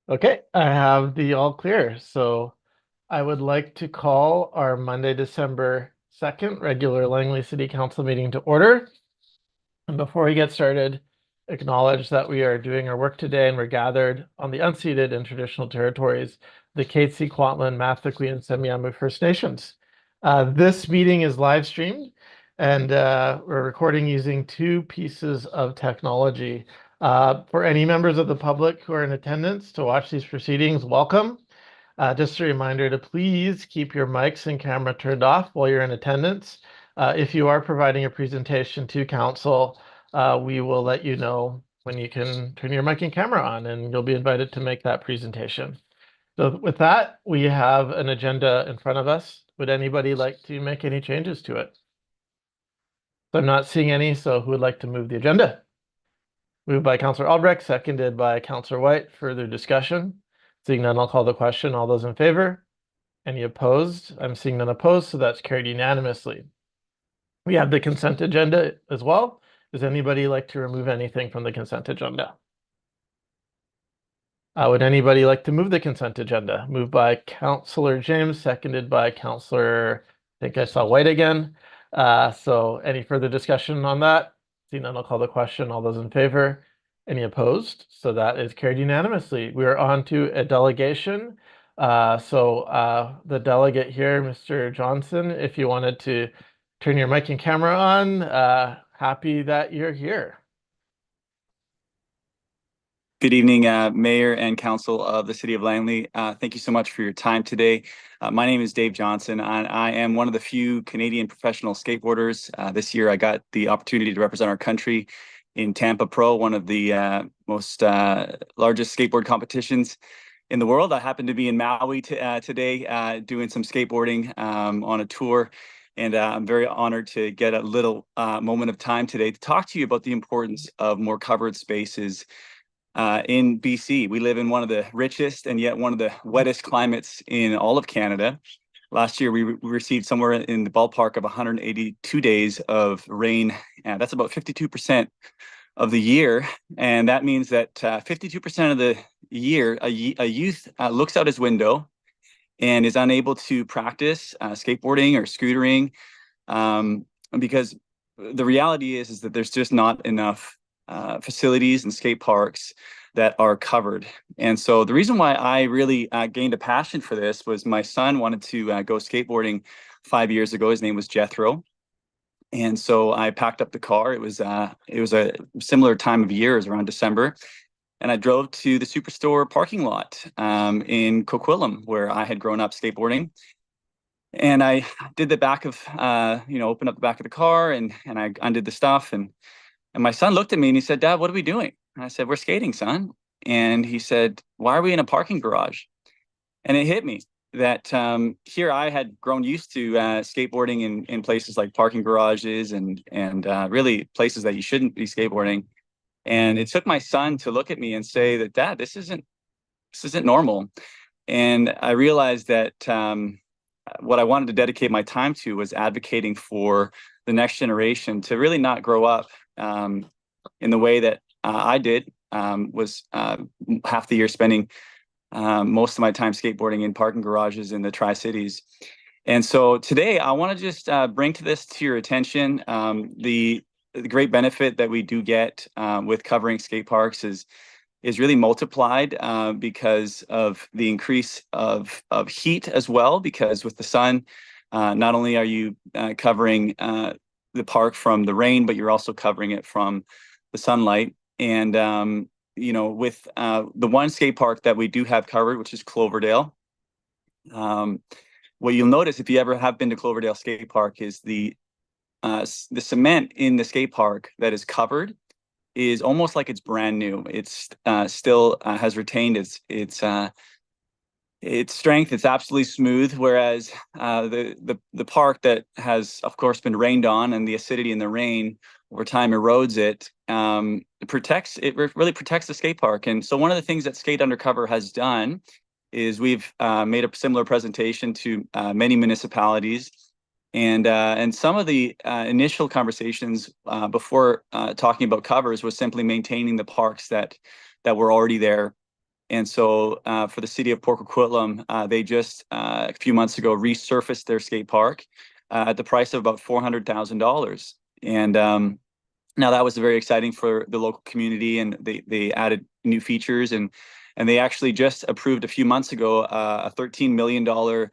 Okay, I have the all clear. So I would like to call our Monday, December 2nd regular Langley City Council meeting to order. And before we get started, acknowledge that we are doing our work today and we're gathered on the unceded and traditional territories, the Katzie, Kwantlen, Mathwakwi, and Semiahmoo First Nations. This meeting is live streamed and we're recording using two pieces of technology. For any members of the public who are in attendance to watch these proceedings, welcome. Just a reminder to please keep your mics and camera turned off while you're in attendance. If you are providing a presentation to council, we will let you know when you can turn your mic and camera on, and you'll be invited to make that presentation. So with that, we have an agenda in front of us. Would anybody like to make any changes to it? I'm not seeing any, so who would like to move the agenda? Moved by Councillor Albrecht, seconded by Councillor White. Further discussion? Seeing none, I'll call the question. All those in favor? Any opposed? I'm seeing none opposed, so that's carried unanimously. We have the consent agenda as well. Does anybody like to remove anything from the consent agenda? Would anybody like to move the consent agenda? Moved by Councillor James, seconded by Councillor, I think I saw White again. So any further discussion on that? Seeing none, I'll call the question. All those in favor? Any opposed? So that is carried unanimously. We are on to a delegation. The delegate here, Mr. Johnson, if you wanted to turn your mic and camera on, happy that you're here. Good evening, Mayor and Council of the City of Langley. Thank you so much for your time today. My name is Dave Johnson, and I am one of the few Canadian professional skateboarders. This year, I got the opportunity to represent our country in Tampa Pro, one of the most largest skateboard competitions in the world. I happen to be in Maui today doing some skateboarding on a tour. And I'm very honored to get a little moment of time today to talk to you about the importance of more covered spaces in BC. We live in one of the richest and yet one of the wettest climates in all of Canada. Last year, we received somewhere in the ballpark of 182 days of rain. And that's about 52% of the year. And that means that 52% of the year, a youth looks out his window and is unable to practice skateboarding or scootering because the reality is that there's just not enough facilities and skate parks that are covered. And so the reason why I really gained a passion for this was my son wanted to go skateboarding 5 years ago. His name was Jethro. And so I packed up the car. It was a similar time of year, it was around December. And I drove to the Superstore parking lot in Coquitlam, where I had grown up skateboarding. And I did the back of, opened up the back of the car and I undid the stuff. And my son looked at me and he said, "Dad, what are we doing?" And I said, "We're skating, son." And he said, "Why are we in a parking garage?" And it hit me that here I had grown used to skateboarding in places like parking garages and really places that you shouldn't be skateboarding. And it took my son to look at me and say that, "Dad, this isn't normal." And I realized that what I wanted to dedicate my time to was advocating for the next generation to really not grow up in the way that I did, was half the year spending most of my time skateboarding in parking garages in the Tri-Cities. And so today I want to just bring this to your attention. The great benefit that we do get with covering skate parks is really multiplied because of the increase of heat as well, because with the sun, not only are you covering the park from the rain, but you're also covering it from the sunlight. And, with the one skate park that we do have covered, which is Cloverdale, what you'll notice if you ever have been to Cloverdale Skate Park is the cement in the skate park that is covered is almost like it's brand new. It's still has retained its strength. It's absolutely smooth, whereas the park that has, of course, been rained on and the acidity in the rain over time erodes it. It really protects the skate park. And so one of the things that Skate Undercover has done is we've made a similar presentation to many municipalities. And some of the initial conversations before talking about covers was simply maintaining the parks that were already there. And so for the city of Port Coquitlam, they just a few months ago resurfaced their skate park at the price of about $400,000. And now that was very exciting for the local community, and they added new features, and they actually just approved a few months ago a $13 million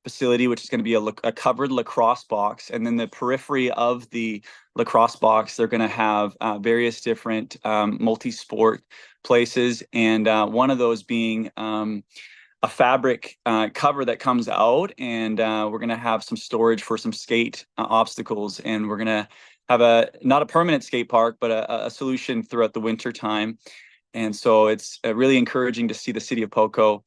facility, which is going to be a covered lacrosse box. And then the periphery of the lacrosse box, they're going to have various different multi-sport places, and one of those being a fabric cover that comes out, and we're going to have some storage for some skate obstacles, and we're going to have not a permanent skate park, but a solution throughout the winter time. And so it's really encouraging to see the city of Poco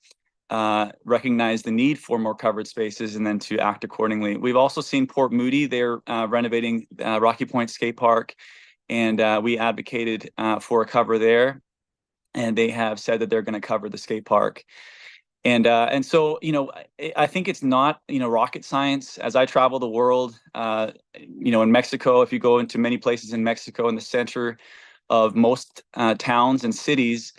recognize the need for more covered spaces and then to act accordingly. We've also seen Port Moody, they're renovating Rocky Point Skate Park, and we advocated for a cover there, and they have said that they're going to cover the skate park. And so, I think it's not, rocket science. As I travel the world, in Mexico, if you go into many places in Mexico, in the center of most towns and cities,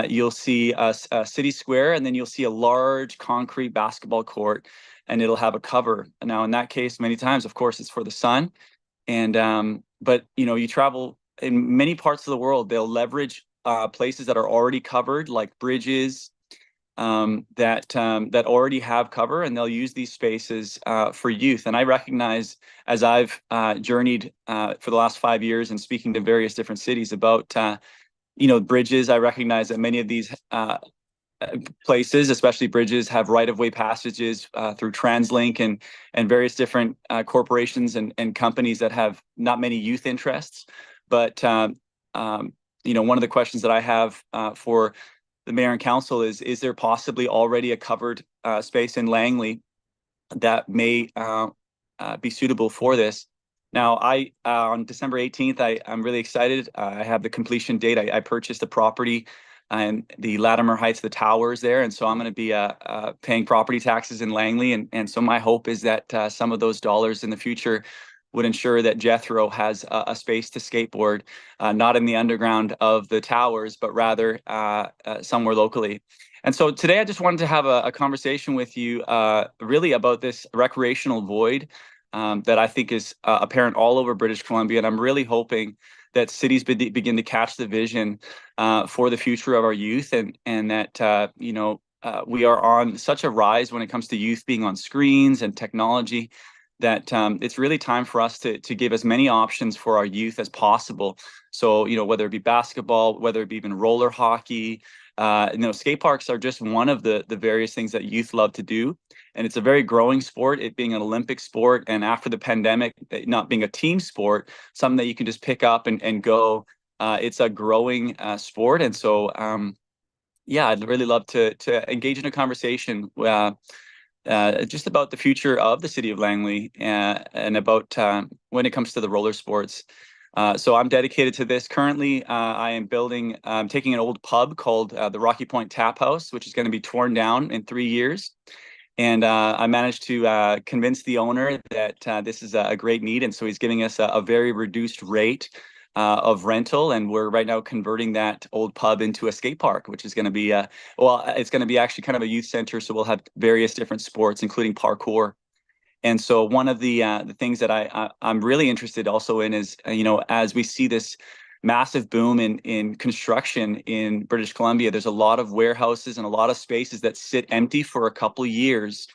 you'll see a city square, and then you'll see a large concrete basketball court, and it'll have a cover. Now, in that case, many times, of course, it's for the sun. But you travel in many parts of the world, they'll leverage places that are already covered, like bridges, that already have cover, and they'll use these spaces for youth. And I recognize, as I've journeyed for the last 5 years and speaking to various different cities about bridges, I recognize that many of these places, especially bridges, have right-of-way passages through TransLink and various different corporations and companies that have not many youth interests. But one of the questions that I have for the mayor and council is there possibly already a covered space in Langley that may be suitable for this? Now, on December 18th, I'm really excited. I have the completion date. I purchased a property in the Latimer Heights, the towers there, and so I'm going to be paying property taxes in Langley, and so my hope is that some of those dollars in the future would ensure that Jethro has a space to skateboard, not in the underground of the towers, but rather somewhere locally. And so today I just wanted to have a conversation with you really about this recreational void that I think is apparent all over British Columbia. And I'm really hoping that cities begin to catch the vision for the future of our youth, and that, we are on such a rise when it comes to youth being on screens and technology, that it's really time for us to give as many options for our youth as possible. So, whether it be basketball, whether it be even roller hockey, skate parks are just one of the various things that youth love to do. And it's a very growing sport, it being an Olympic sport. And after the pandemic, not being a team sport, something that you can just pick up and go. It's a growing sport. And so, I'd really love to engage in a conversation just about the future of the city of Langley and about when it comes to the roller sports. So I'm dedicated to this. Currently, I'm taking an old pub called the Rocky Point Tap House, which is going to be torn down in 3 years. And I managed to convince the owner that this is a great need. And so he's giving us a very reduced rate of rental. And we're right now converting that old pub into a skate park, which is going to be, it's going to be actually kind of a youth center. So we'll have various different sports, including parkour. And so one of the things that I'm really interested also in is, as we see this massive boom in construction in British Columbia, there's a lot of warehouses and a lot of spaces that sit empty for a couple of years.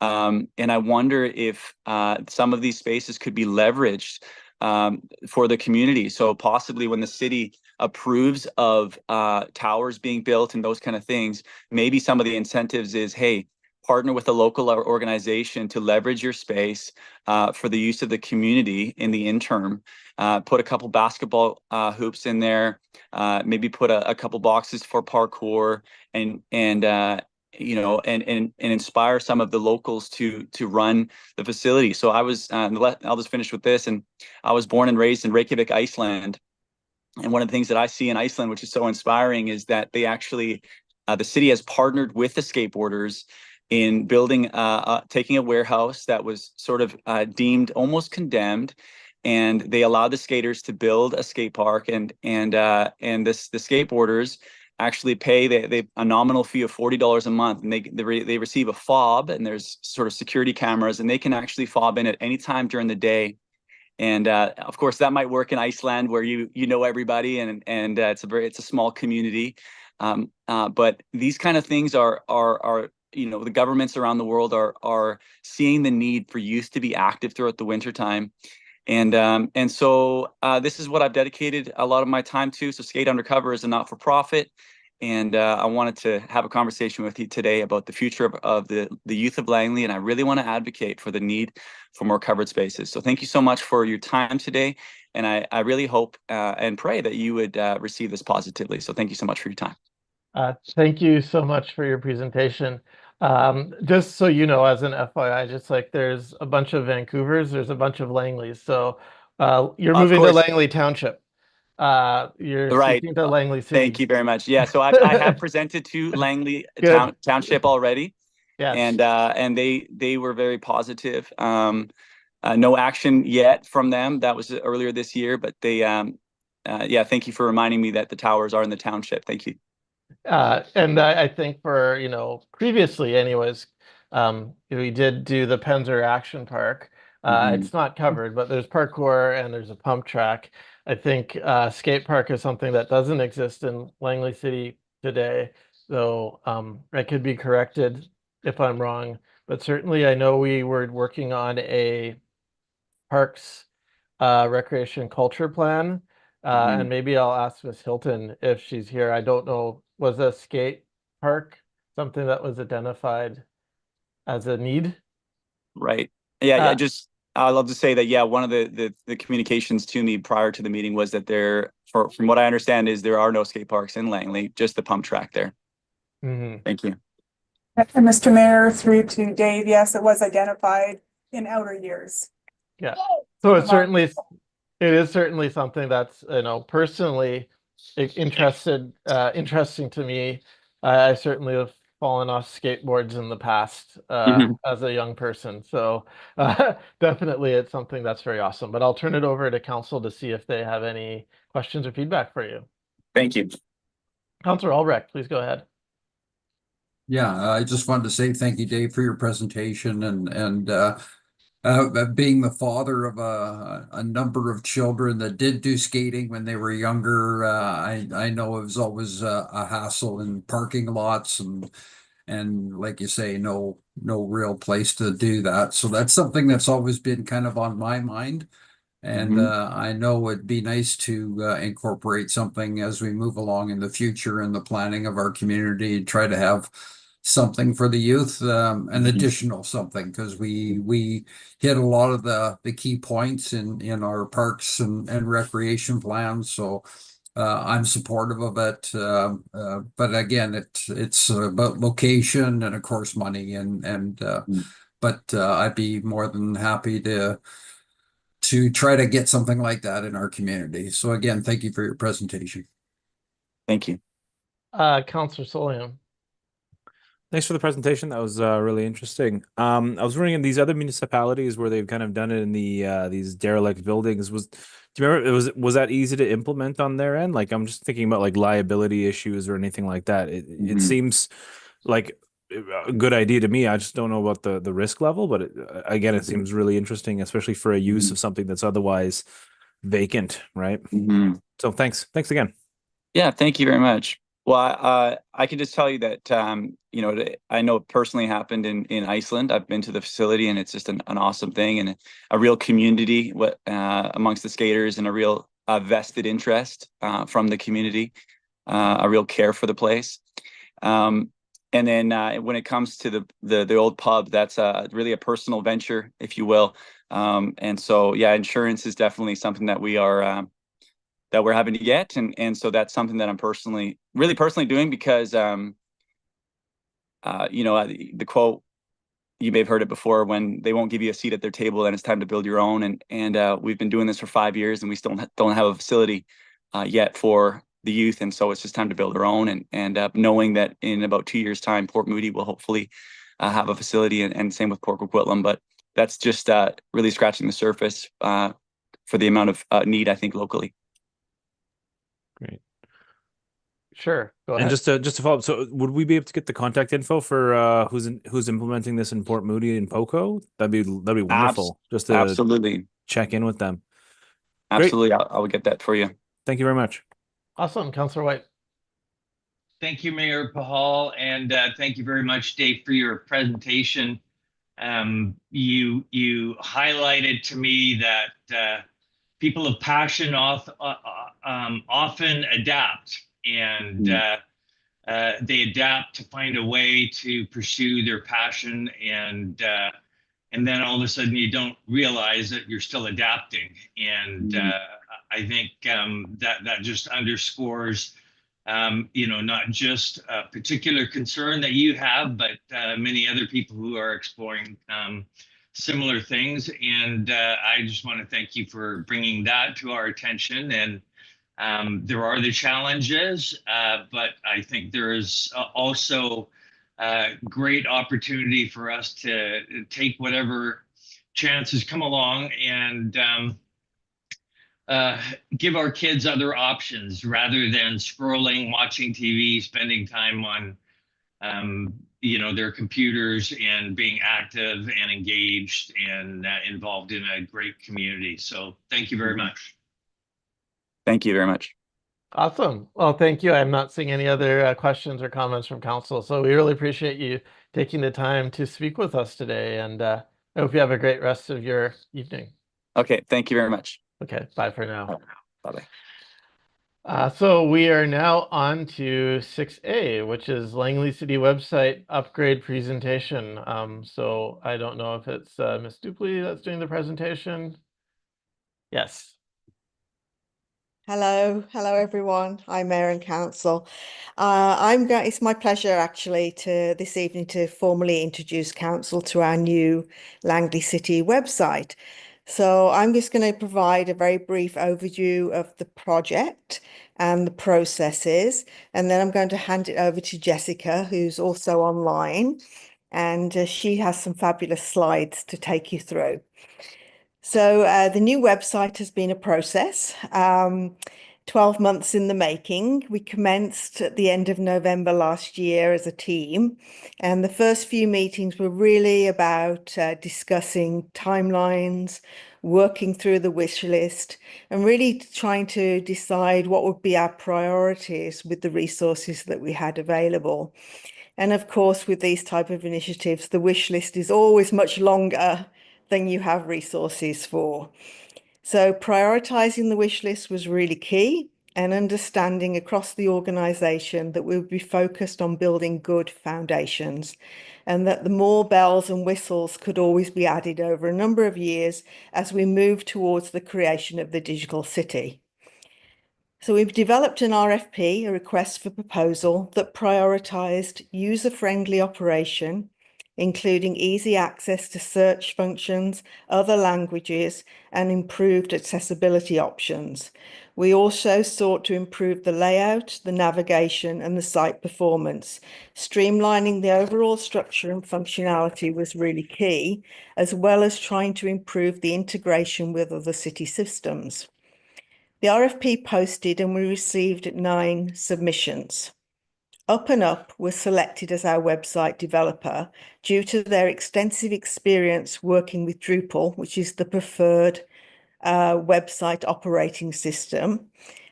And I wonder if some of these spaces could be leveraged for the community. So possibly when the city approves of towers being built and those kind of things, maybe some of the incentives is, hey, partner with a local organization to leverage your space for the use of the community in the interim. Put a couple basketball hoops in there, maybe put a couple boxes for parkour, and inspire some of the locals to run the facility. So I'll just finish with this. And I was born and raised in Reykjavik, Iceland. And one of the things that I see in Iceland, which is so inspiring, is that they actually, the city has partnered with the skateboarders in building, taking a warehouse that was sort of deemed almost condemned, and they allowed the skaters to build a skate park, and the skateboarders actually pay they a nominal fee of $40 a month, and they receive a fob, and there's sort of security cameras, and they can actually fob in at any time during the day. And of course, that might work in Iceland where you know everybody, and it's a small community. But these kind of things are the governments around the world are seeing the need for youth to be active throughout the wintertime. And so this is what I've dedicated a lot of my time to. So Skate Undercover is a not-for-profit, and I wanted to have a conversation with you today about the future of the youth of Langley, and I really want to advocate for the need for more covered spaces. So thank you so much for your time today, and I really hope and pray that you would receive this positively. So thank you so much for your time. Thank you so much for your presentation. Just so you know, as an FYI, just like there's a bunch of Vancouvers, there's a bunch of Langleys. So you're Of moving to course, Langley Township. You're right. speaking to Langley Thank City. you very much. Yeah, so I have presented to Langley Good. Township already, Yes. and they were very positive. No action yet from them. That was earlier this year, but yeah, thank you for reminding me that the towers are in the township. Thank you. And I think for, previously anyways, we did do the Penzer Action Park. Mhm. It's not covered, but there's parkour and there's a pump track. I think skate park is something that doesn't exist in Langley City today, though I could be corrected if I'm wrong. But certainly I know we were working on a parks recreation culture plan. And Mhm. maybe I'll ask Miss Hilton if she's here. I don't know. Was a skate park something that was identified as a need? Right. Yeah, Uh, I love to say that, yeah, one of the communications to me prior to the meeting was that from what I understand, is there are no skate parks in Langley, just the pump track there. mhm. Thank you. And Mr. Mayor, through to Dave, yes, it was identified in outer years. Yeah. So it is certainly something that's, personally interesting to me. I certainly have fallen off skateboards in the past Mhm. as a young person. So definitely it's something that's very awesome. But I'll turn it over to council to see if they have any questions or feedback for you. Thank you. Councilor Albrecht, please go ahead. Yeah, I just wanted to say thank you, Dave, for your presentation and being the father of a number of children that did do skating when they were younger. I know it was always a hassle in parking lots and like you say, no real place to do that. So that's something that's always been kind of on my mind. And Mhm. I know it'd be nice to incorporate something as we move along in the future in the planning of our community, try to have something for the youth, an Mhm. additional something, because we hit a lot of the key points in our parks and recreation plans. So I'm supportive of it, but again, it's about location and of course money and Mhm. but I'd be more than happy to try to get something like that in our community. So again, thank you for your presentation. Thank you. Councilor Solian. Thanks for the presentation. That was really interesting. I was wondering in these other municipalities where they've kind of done it in these derelict buildings, do you remember was that easy to implement on their end? Like I'm just thinking about like liability issues or anything like that. It Mhm. seems like a good idea to me. I just don't know about the risk level, but again, it seems really interesting, especially for a use Mhm. of something that's otherwise vacant, right? Mhm. So thanks again. Yeah, thank you very much. Well, I can just tell you that I know it personally happened in Iceland. I've been to the facility, and it's just an awesome thing, and a real community amongst the skaters, and a real vested interest from the community, a real care for the place. Um, and then when it comes to the old pub, that's really a personal venture, if you will. And so, yeah, insurance is definitely something that we're having to get, and so that's something that I'm really personally doing because the quote, you may have heard it before, when they won't give you a seat at their table, then it's time to build your own. And we've been doing this for 5 years, and we still don't have a facility yet for the youth, and so it's just time to build our own. And knowing that in about 2 years' time, Port Moody will hopefully have a facility, and same with Port Coquitlam. But that's just really scratching the surface for the amount of need, I think, locally. Great. Sure, go And ahead. just to follow up, so would we be able to get the contact info for who's implementing this in Port Moody and Poco? That'd be wonderful. Just to Absolutely. check in with them. Great. Absolutely. I will get that for you. Thank you very much. Awesome, Councillor White. Thank you, Mayor Pahal, and thank you very much, Dave, for your presentation. You highlighted to me that people of passion often adapt, and they adapt to find a way to pursue their passion, and then all of a sudden you don't realize that you're still adapting. And I think that just underscores not just a particular concern that you have, but many other people who are exploring similar things. And I just want to thank you for bringing that to our attention. And there are the challenges, but I think there is also great opportunity for us to take whatever chances come along and give our kids other options rather than scrolling, watching TV, spending time on their computers, and being active and engaged and involved in a great community. So thank you very much. Thank you very much. Awesome. Well, thank you. I'm not seeing any other questions or comments from council, so we really appreciate you taking the time to speak with us today, and I hope you have a great rest of your evening. Okay. Thank you very much. Okay, bye for now. Bye-bye. So we are now on to 6A, which is Langley City website upgrade presentation. So I don't know if it's Ms. Dupley that's doing the presentation. Yes. Hello everyone. I'm Mayor and Council. It's my pleasure actually this evening to formally introduce Council to our new Langley City website. So I'm just going to provide a very brief overview of the project and the processes, and then I'm going to hand it over to Jessica, who's also online, and she has some fabulous slides to take you through. So the new website has been a process, 12 months in the making. We commenced at the end of November last year as a team, and the first few meetings were really about discussing timelines, working through the wish list, and really trying to decide what would be our priorities with the resources that we had available. And of course, with these type of initiatives, the wish list is always much longer than you have resources for. So prioritizing the wish list was really key, and understanding across the organization that we would be focused on building good foundations, and that the more bells and whistles could always be added over a number of years as we move towards the creation of the digital city. So we've developed an RFP, a request for proposal, that prioritized user-friendly operation, including easy access to search functions, other languages, and improved accessibility options. We also sought to improve the layout, the navigation, and the site performance. Streamlining the overall structure and functionality was really key, as well as trying to improve the integration with other city systems. The RFP posted, and we received 9 submissions. Up and Up was selected as our website developer due to their extensive experience working with Drupal, which is the preferred website operating system,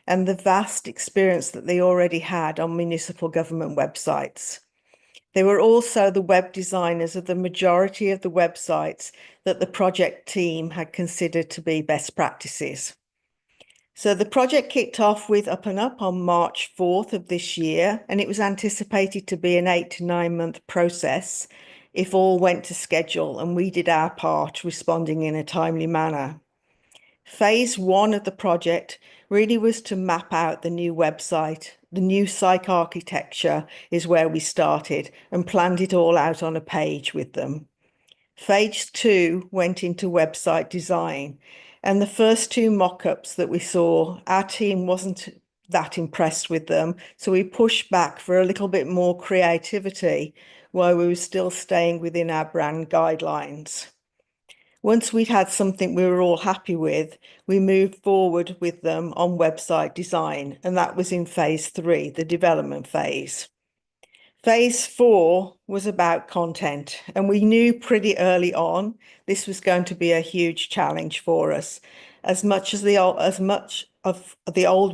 and the vast experience that they already had on municipal government websites. They were also the web designers of the majority of the websites that the project team had considered to be best practices. So the project kicked off with Up and Up on March 4th of this year, and it was anticipated to be an 8 to 9 month process if all went to schedule, and we did our part, responding in a timely manner. Phase 1 of the project really was to map out the new website. The new site architecture is where we started and planned it all out on a page with them. Phase 2 went into website design, and the first 2 mock-ups that we saw, our team wasn't that impressed with them, so we pushed back for a little bit more creativity while we were still staying within our brand guidelines. Once we'd had something we were all happy with, we moved forward with them on website design, and that was in phase 3, the development phase. Phase 4 was about content, and we knew pretty early on this was going to be a huge challenge for us. As much of the old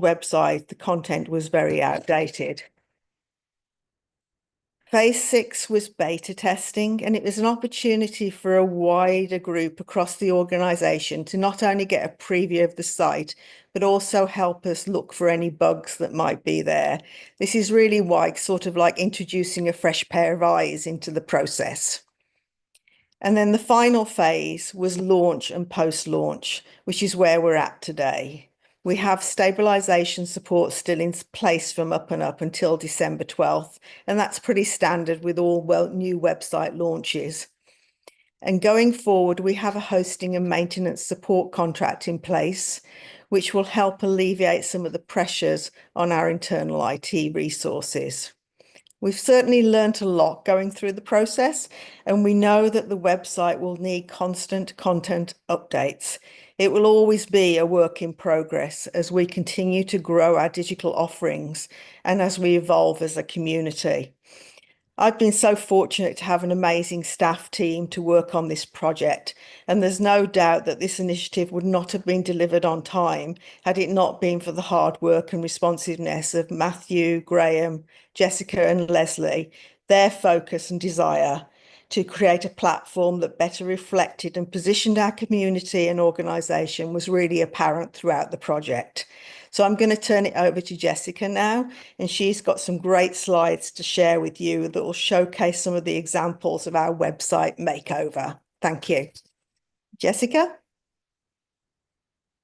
website, the content was very outdated. Phase 6 was beta testing, and it was an opportunity for a wider group across the organisation to not only get a preview of the site, but also help us look for any bugs that might be there. This is really sort of like introducing a fresh pair of eyes into the process. And then the final phase was launch and post-launch, which is where we're at today. We have stabilisation support still in place from up and up until December 12th, and that's pretty standard with all new website launches. And going forward, we have a hosting and maintenance support contract in place, which will help alleviate some of the pressures on our internal IT resources. We've certainly learnt a lot going through the process, and we know that the website will need constant content updates. It will always be a work in progress as we continue to grow our digital offerings and as we evolve as a community. I've been so fortunate to have an amazing staff team to work on this project, and there's no doubt that this initiative would not have been delivered on time had it not been for the hard work and responsiveness of Matthew, Graham, Jessica and Leslie. Their focus and desire to create a platform that better reflected and positioned our community and organisation was really apparent throughout the project. So I'm going to turn it over to Jessica now, and she's got some great slides to share with you that will showcase some of the examples of our website makeover. Thank you. Jessica?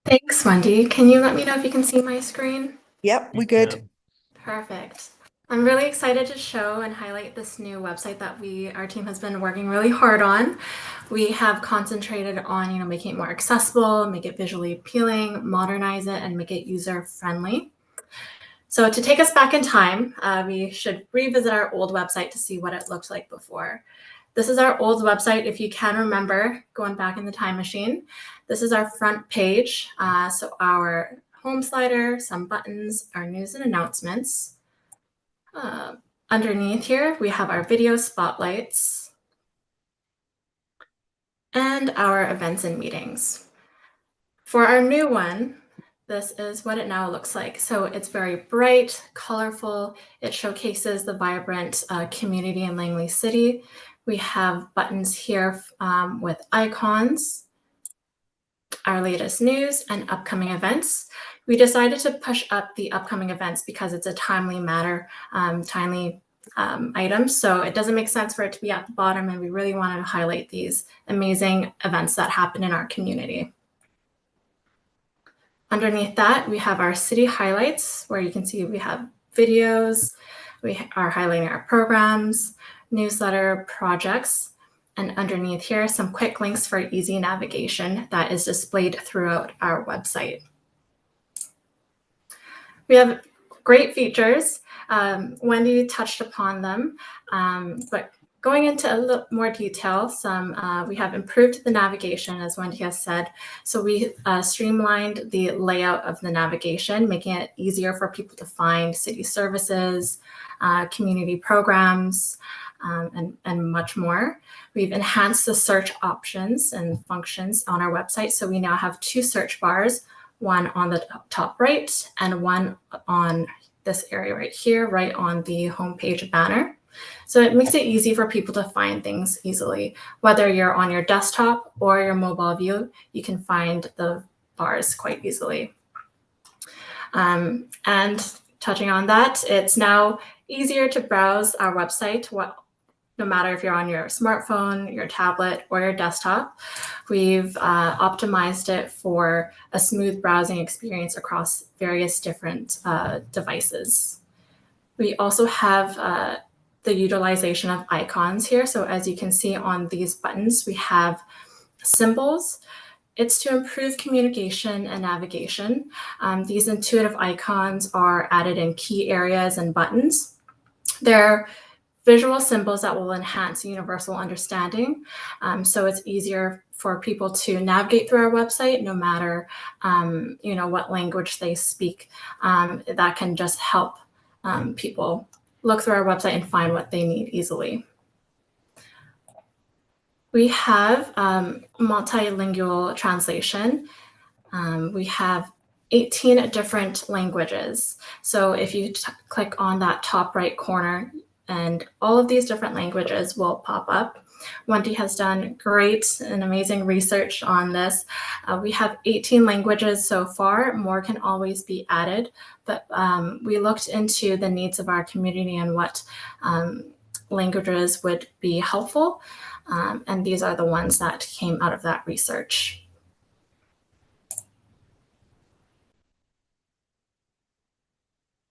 Thanks, Wendy. Can you let me know if you can see my screen? Yep, we're good. Perfect. I'm really excited to show and highlight this new website that our team has been working really hard on. We have concentrated on, making it more accessible, make it visually appealing, modernize it, and make it user-friendly. So to take us back in time, we should revisit our old website to see what it looked like before. This is our old website, if you can remember, going back in the time machine. This is our front page. So our home slider, some buttons, our news and announcements. Underneath here, we have our video spotlights and our events and meetings. For our new one, this is what it now looks like. So it's very bright, colorful. It showcases the vibrant community in Langley City. We have buttons here with icons, our latest news and upcoming events. We decided to push up the upcoming events because it's a timely matter, timely item. So it doesn't make sense for it to be at the bottom, and we really wanted to highlight these amazing events that happen in our community. Underneath that, we have our city highlights, where you can see we have videos, we are highlighting our programs, newsletter, projects, and underneath here, some quick links for easy navigation that is displayed throughout our website. We have great features. Wendy touched upon them, but going into a little more detail, we have improved the navigation, as Wendy has said. So we streamlined the layout of the navigation, making it easier for people to find city services, community programs, and much more. We've enhanced the search options and functions on our website. So we now have 2 search bars, one on the top right and one on this area right here, right on the homepage banner. So it makes it easy for people to find things easily. Whether you're on your desktop or your mobile view, you can find the bars quite easily. And touching on that, it's now easier to browse our website, no matter if you're on your smartphone, your tablet, or your desktop. We've optimized it for a smooth browsing experience across various different devices. We also have the utilization of icons here. So as you can see on these buttons, we have symbols. It's to improve communication and navigation. These intuitive icons are added in key areas and buttons. They're visual symbols that will enhance universal understanding. So it's easier for people to navigate through our website, no matter what language they speak. That can just help people look through our website and find what they need easily. We have multilingual translation. We have 18 different languages. So if you click on that top right corner, and all of these different languages will pop up. Wendy has done great and amazing research on this. We have 18 languages so far. More can always be added, but we looked into the needs of our community and what languages would be helpful. And these are the ones that came out of that research.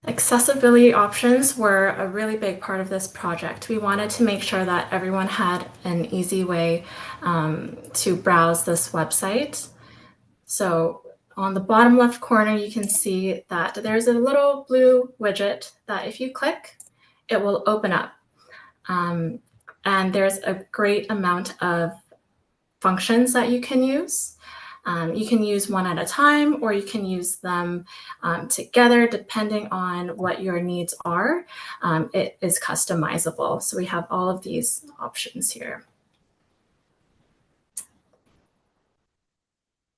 Accessibility options were a really big part of this project. We wanted to make sure that everyone had an easy way to browse this website. So on the bottom left corner, you can see that there's a little blue widget that if you click, it will open up. And there's a great amount of functions that you can use. You can use one at a time, or you can use them together depending on what your needs are. It is customizable. So we have all of these options here.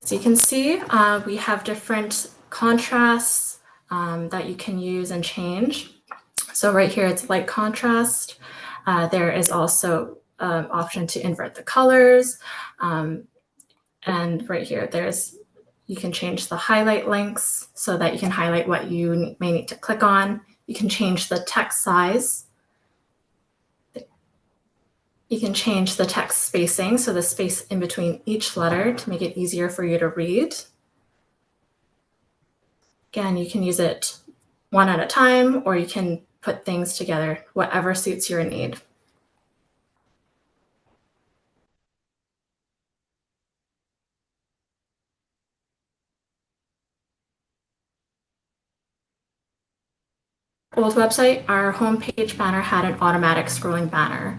So you can see we have different contrasts that you can use and change. So right here, it's light contrast. There is also an option to invert the colors. And right here, you can change the highlight links so that you can highlight what you may need to click on. You can change the text size. You can change the text spacing, so the space in between each letter to make it easier for you to read. Again, you can use it one at a time, or you can put things together, whatever suits your need. Old website, our homepage banner had an automatic scrolling banner.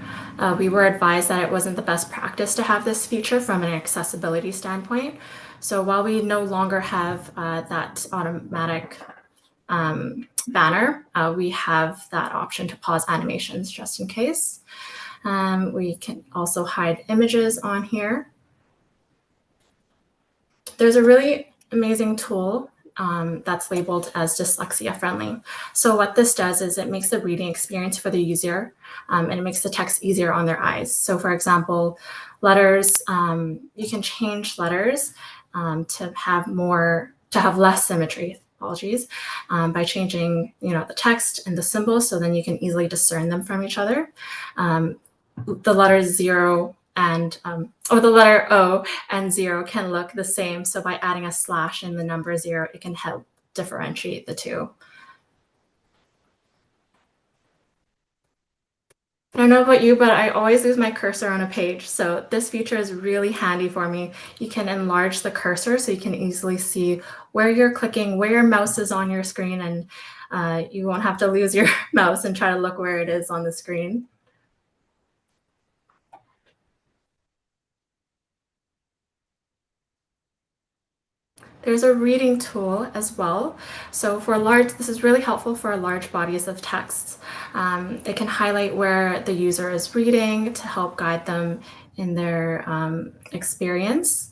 We were advised that it wasn't the best practice to have this feature from an accessibility standpoint. So while we no longer have that automatic banner, we have that option to pause animations just in case. We can also hide images on here. There's a really amazing tool that's labeled as dyslexia friendly. So what this does is it makes the reading experience for the user and it makes the text easier on their eyes. So for example, letters, you can change letters to have less symmetry, apologies, by changing the text and the symbols, so then you can easily discern them from each other. The letter zero and or the letter O and zero can look the same. So by adding a slash in the number zero, it can help differentiate the two. I don't know about you, but I always lose my cursor on a page. So this feature is really handy for me. You can enlarge the cursor so you can easily see where you're clicking, where your mouse is on your screen, and you won't have to lose your mouse and try to look where it is on the screen. There's a reading tool as well. So this is really helpful for large bodies of text. It can highlight where the user is reading to help guide them in their experience.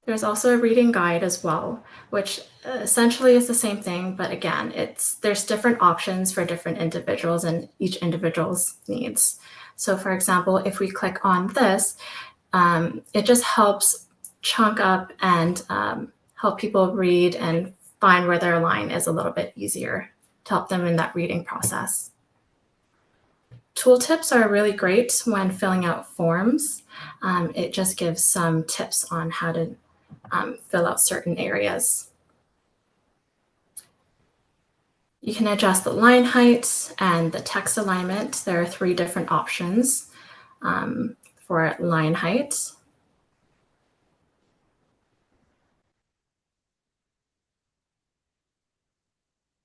There's also a reading guide as well, which essentially is the same thing, but again, there's different options for different individuals and each individual's needs. So for example, if we click on this, it just helps chunk up and help people read and find where their line is a little bit easier to help them in that reading process. Tooltips are really great when filling out forms. It just gives some tips on how to fill out certain areas. You can adjust the line height and the text alignment. There are 3 different options for line height.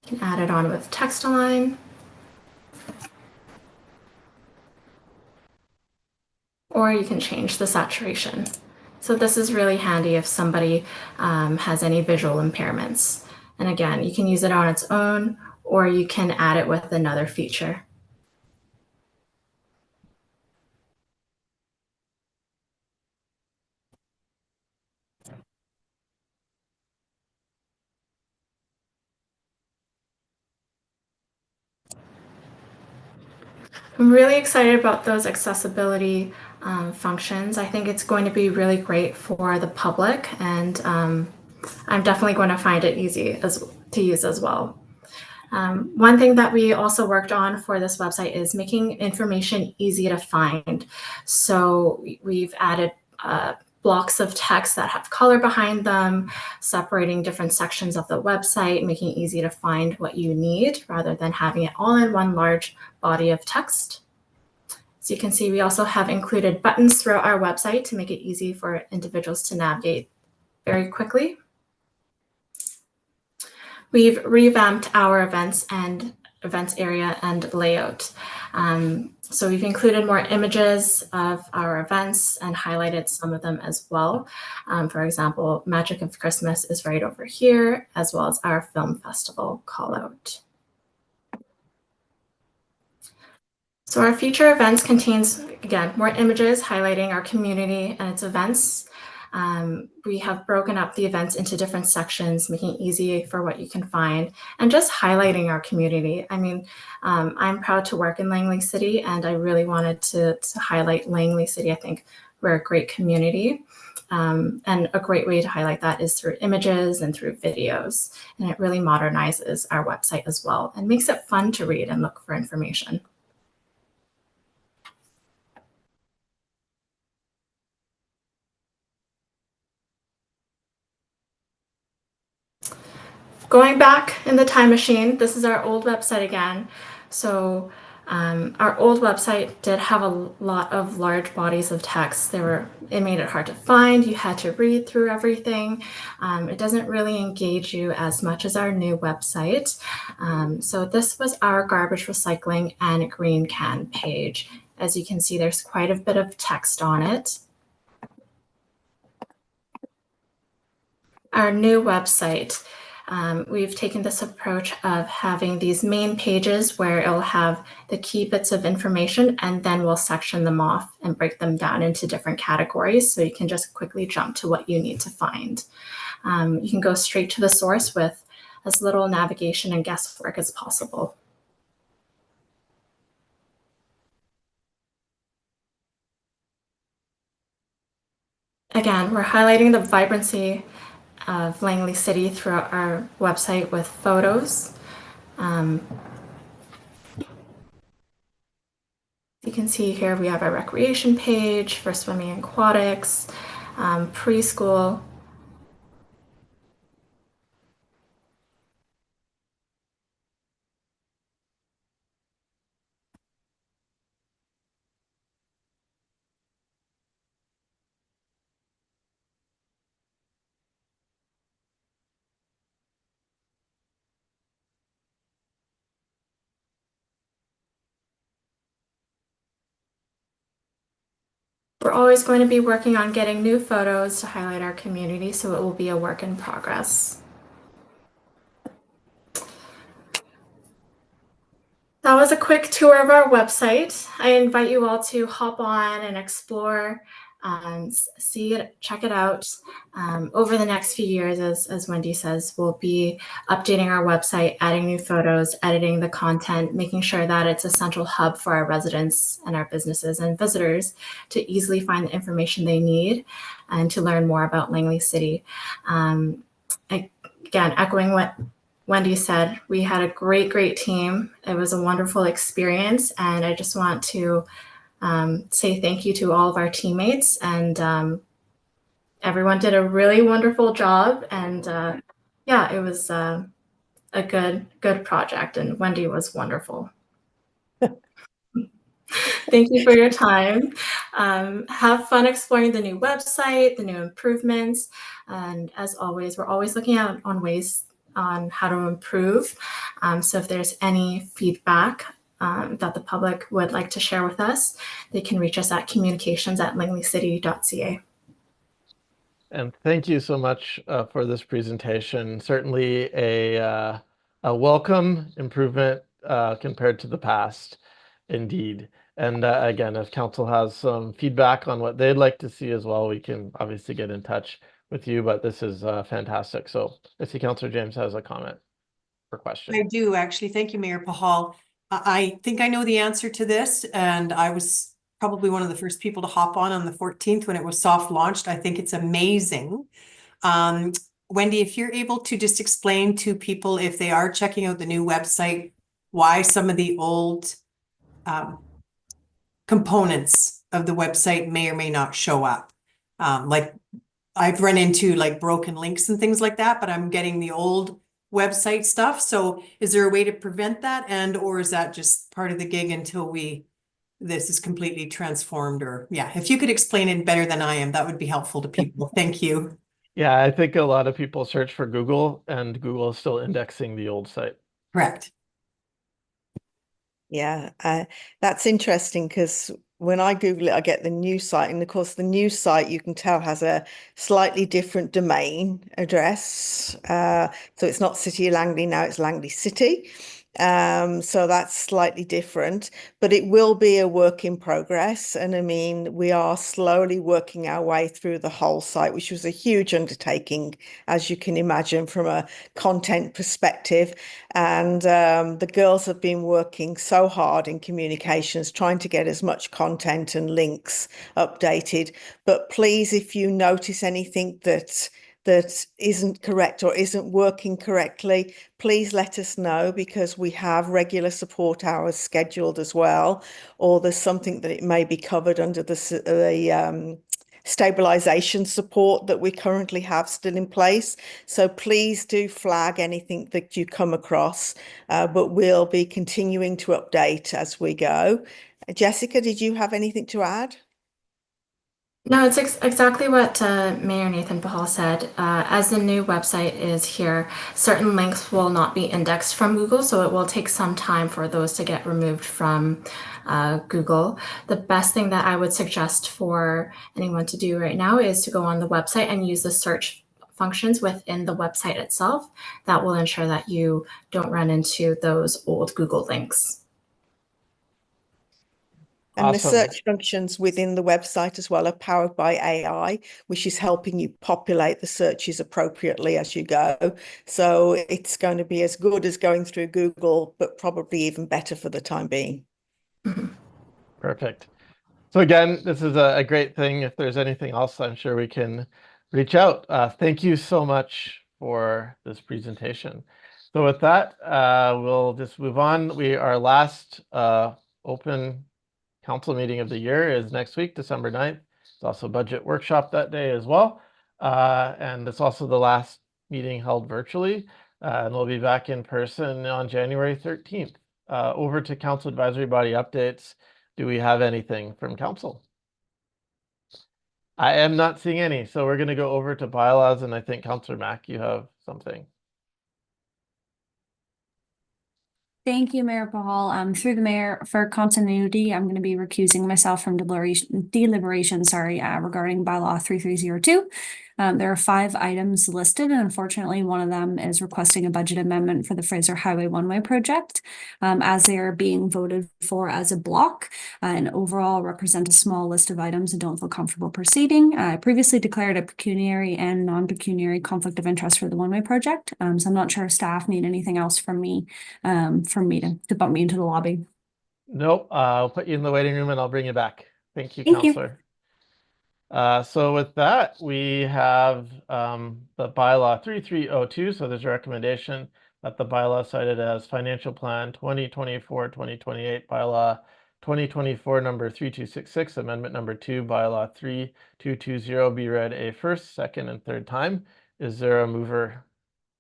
You can add it on with text align. or you can change the saturation. So this is really handy if somebody has any visual impairments. And again, you can use it on its own, or you can add it with another feature. I'm really excited about those accessibility functions. I think it's going to be really great for the public, and I'm definitely going to find it easy to use as well. One thing that we also worked on for this website is making information easy to find. So we've added blocks of text that have color behind them, separating different sections of the website, making it easy to find what you need rather than having it all in one large body of text. So you can see we also have included buttons throughout our website to make it easy for individuals to navigate very quickly. We've revamped our events area and layout. So we've included more images of our events and highlighted some of them as well. For example, Magic of Christmas is right over here, as well as our film festival call out. So our future events contains, again, more images highlighting our community and its events. We have broken up the events into different sections, making it easy for what you can find, and just highlighting our community. I mean, I'm proud to work in Langley City, and I really wanted to highlight Langley City. I think we're a great community, and a great way to highlight that is through images and through videos. And it really modernizes our website as well and makes it fun to read and look for information. Going back in the time machine, this is our old website again. So our old website did have a lot of large bodies of text. It made it hard to find. You had to read through everything. It doesn't really engage you as much as our new website. So this was our garbage recycling and green can page. As you can see, there's quite a bit of text on it. Our new website. We've taken this approach of having these main pages where it'll have the key bits of information, and then we'll section them off and break them down into different categories so you can just quickly jump to what you need to find. You can go straight to the source with as little navigation and guesswork as possible. Again, we're highlighting the vibrancy of Langley City throughout our website with photos. You can see here we have our recreation page for swimming and aquatics, preschool. We're always going to be working on getting new photos to highlight our community, so it will be a work in progress. That was a quick tour of our website. I invite you all to hop on and explore, see it, check it out. Over the next few years, as Wendy says, we'll be updating our website, adding new photos, editing the content, making sure that it's a central hub for our residents and our businesses and visitors to easily find the information they need and to learn more about Langley City. Again, echoing what Wendy said, we had a great team. It was a wonderful experience, and I just want to say thank you to all of our teammates, and everyone did a really wonderful job, and yeah, it was a good project, and Wendy was wonderful. Thank you for your time. Have fun exploring the new website, the new improvements, and as always, we're always looking out on ways on how to improve. So if there's any feedback that the public would like to share with us, they can reach us at communications@langleycity.ca. And thank you so much for this presentation. Certainly a welcome improvement compared to the past, indeed. And again, if council has some feedback on what they'd like to see as well, we can obviously get in touch with you, but this is fantastic. So I see Councillor James has a comment or question. I do actually. Thank you, Mayor Pahal. I think I know the answer to this, and I was probably one of the first people to hop on the 14th when it was soft launched. I think it's amazing. Wendy, if you're able to just explain to people if they are checking out the new website, why some of the old components of the website may or may not show up. Like I've run into like broken links and things like that, but I'm getting the old website stuff. So is there a way to prevent that, or is that just part of the gig until this is completely transformed? Or yeah, if you could explain it better than I am, that would be helpful to people. Thank you. Yeah, I think a lot of people search for Google and Google is still indexing the old site. Correct. Yeah, that's interesting because when I Google it, I get the new site. And of course, the new site you can tell has a slightly different domain address. So it's not City of Langley now, it's Langley City. So that's slightly different, but it will be a work in progress. And I mean, we are slowly working our way through the whole site, which was a huge undertaking, as you can imagine, from a content perspective. And the girls have been working so hard in communications, trying to get as much content and links updated. But please, if you notice anything that isn't correct or isn't working correctly, please let us know, because we have regular support hours scheduled as well, or there's something that it may be covered under the stabilization support that we currently have still in place. So please do flag anything that you come across, but we'll be continuing to update as we go. Jessica, did you have anything to add? No, it's exactly what Mayor Nathan Pahal said. As the new website is here, certain links will not be indexed from Google, so it will take some time for those to get removed from Google. The best thing that I would suggest for anyone to do right now is to go on the website and use the search functions within the website itself. That will ensure that you don't run into those old Google links. And Awesome. the search functions within the website as well are powered by AI, which is helping you populate the searches appropriately as you go. So it's going to be as good as going through Google, but probably even better for the time being. Perfect. So again, this is a great thing. If there's anything else, I'm sure we can reach out. Thank you so much for this presentation. So with that, we'll just move on. Our last open council meeting of the year is next week, December 9th. It's also budget workshop that day as well. And it's also the last meeting held virtually. And we'll be back in person on January 13th. Over to council advisory body updates. Do we have anything from council? I am not seeing any, so we're going to go over to bylaws, and I think Councillor Mack, you have something. Thank you, Mayor Pahal. Through the mayor, for continuity, I'm going to be recusing myself from deliberation, regarding bylaw 3302. There are 5 items listed, and unfortunately, one of them is requesting a budget amendment for the Fraser Highway one-way project, as they are being voted for as a block and overall represent a small list of items and don't feel comfortable proceeding. I previously declared a pecuniary and non-pecuniary conflict of interest for the one-way project, so I'm not sure if staff need anything else from me to bump me into the lobby. Nope, I'll put you in the waiting room and I'll bring you back. Thank you, Thank you. Councillor. So with that, we have the bylaw 3302. So there's a recommendation that the bylaw cited as Financial Plan 2024-2028 bylaw 2024 number 3266, amendment number 2, bylaw 3220 be read a first, second, and third time. Is there a mover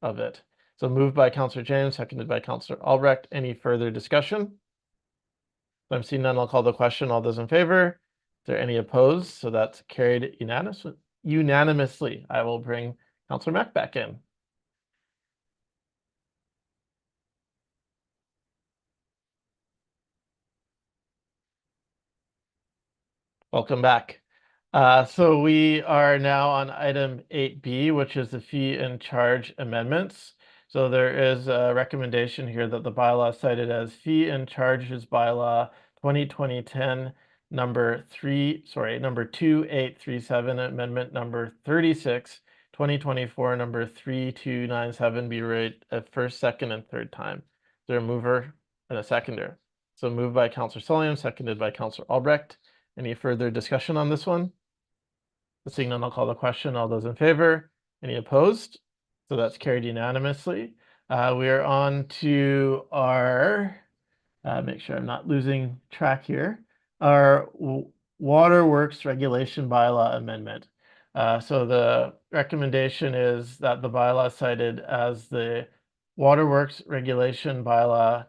of it? So moved by Councillor James, seconded by Councillor Albrecht. Any further discussion? If I'm seeing none, I'll call the question. All those in favor? Is there any opposed? So that's carried unanimously. I will bring Councillor Mack back in. Welcome back. So we are now on item 8B, which is the fee and charge amendments. So there is a recommendation here that the bylaw cited as fee and charges bylaw 2020-10 number 2837, amendment number 36, 2024 number 3297 be read a first, second, and third time. Is there a mover and a seconder? So moved by Councillor Sullivan, seconded by Councillor Albrecht. Any further discussion on this one? Seeing none, I'll call the question. All those in favor? Any opposed? So that's carried unanimously. We are on to our, make sure I'm not losing track here, our waterworks regulation bylaw amendment. So the recommendation is that the bylaw cited as the waterworks regulation bylaw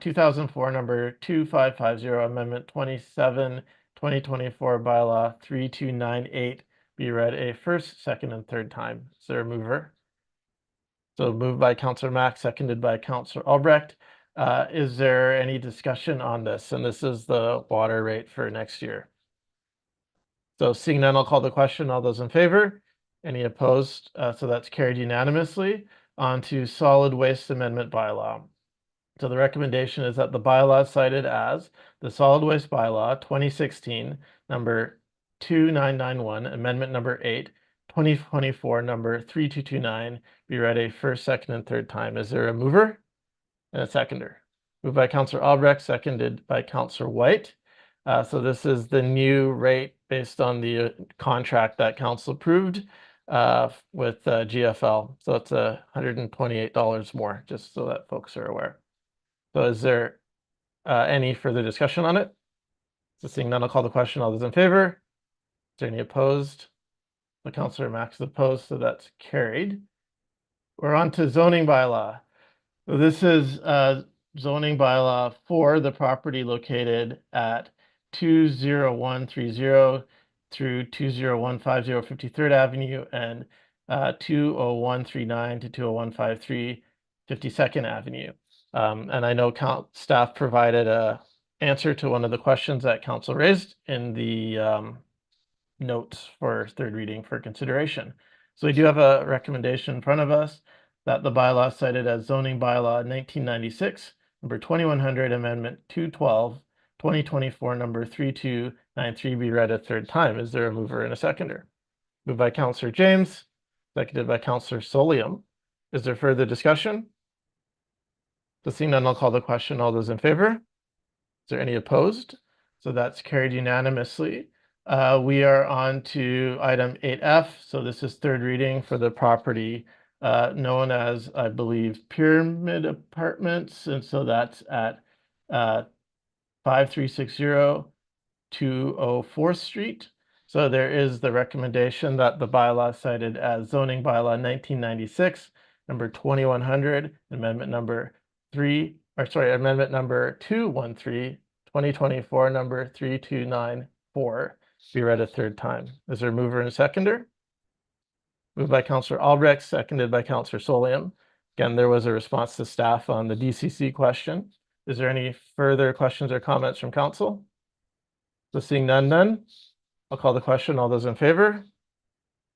2004 number 2550 amendment 27 2024 bylaw 3298 be read a first, second, and third time. Is there a mover? So moved by Councillor Mack, seconded by Councillor Albrecht. Is there any discussion on this? And this is the water rate for next year. So seeing none, I'll call the question. All those in favor? Any opposed? So that's carried unanimously. On to solid waste amendment bylaw. So the recommendation is that the bylaw cited as the solid waste bylaw 2016 number 2991 amendment number 8 2024 number 3229 be read a first, second, and third time. Is there a mover and a seconder? Moved by Councillor Albrecht, seconded by Councillor White. So this is the new rate based on the contract that council approved with GFL. So it's $128 more, just so that folks are aware. So is there any further discussion on it? So seeing none, I'll call the question. All those in favor? Is there any opposed? The Councillor Max is opposed, so that's carried. We're on to zoning bylaw. So this is zoning bylaw for the property located at 20130 through 20150 53rd Avenue and 20139 to 20153 52nd Avenue. And I know staff provided a answer to one of the questions that council raised in the notes for third reading for consideration. So we do have a recommendation in front of us that the bylaw cited as zoning bylaw 1996, number 2100, amendment 212, 2024, number 3293 be read a third time. Is there a mover and a seconder? Moved by Councillor James, seconded by Councillor Solium. Is there further discussion? So seeing none, I'll call the question. All those in favor? Is there any opposed? So that's carried unanimously. We are on to item 8F. So this is third reading for the property known as, I believe, Pyramid Apartments. And so that's at 5360 204th Street. So there is the recommendation that the bylaw cited as zoning bylaw 1996, number 2100, amendment number 213, 2024, number 3294 be read a third time. Is there a mover and a seconder? Moved by Councillor Albrecht, seconded by Councillor Solium. Again, there was a response to staff on the DCC question. Is there any further questions or comments from council? So seeing none, I'll call the question. All those in favor?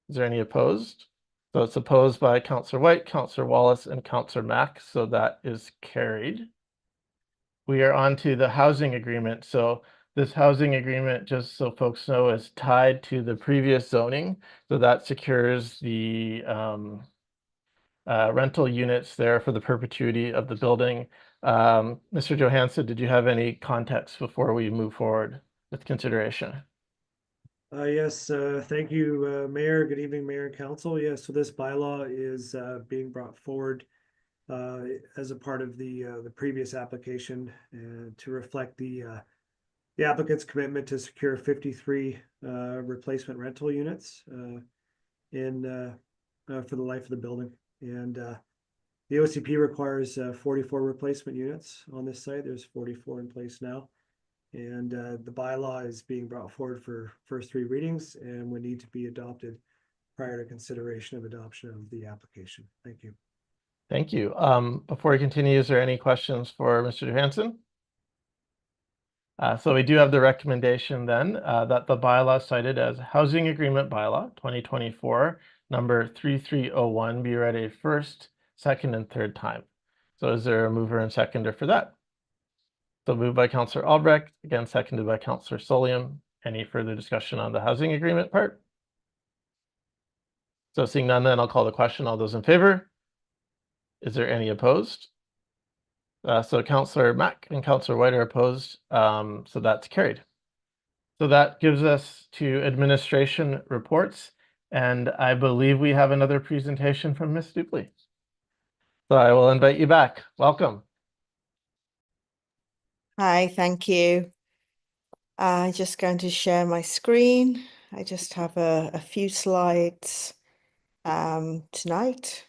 Is there any opposed? So it's opposed by Councillor White, Councillor Wallace, and Councillor Mack. So that is carried. We are on to the housing agreement. So this housing agreement, just so folks know, is tied to the previous zoning. So that secures the rental units there for the perpetuity of the building. Mr. Johansson, did you have any context before we move forward with consideration? Yes, thank you, Mayor. Good evening, Mayor and Council. Yes, so this bylaw is being brought forward as a part of the previous application to reflect the applicant's commitment to secure 53 replacement rental units for the life of the building. And the OCP requires 44 replacement units on this site. There's 44 in place now. And the bylaw is being brought forward for first three readings and would need to be adopted prior to consideration of adoption of the application. Thank you. Thank you. Before we continue, is there any questions for Mr. Johansson? So we do have the recommendation then that the bylaw cited as Housing Agreement Bylaw 2024, number 3301 be read a first, second, and third time. So is there a mover and seconder for that? So moved by Councillor Albrecht, again seconded by Councillor Solium. Any further discussion on the housing agreement part? So seeing none, then I'll call the question. All those in favor? Is there any opposed? So Councillor Mack and Councillor White are opposed, so that's carried. So that gives us to administration reports, and I believe we have another presentation from Ms. Dupley. So I will invite you back. Welcome. Hi, thank you. I'm just going to share my screen. I just have a few slides tonight.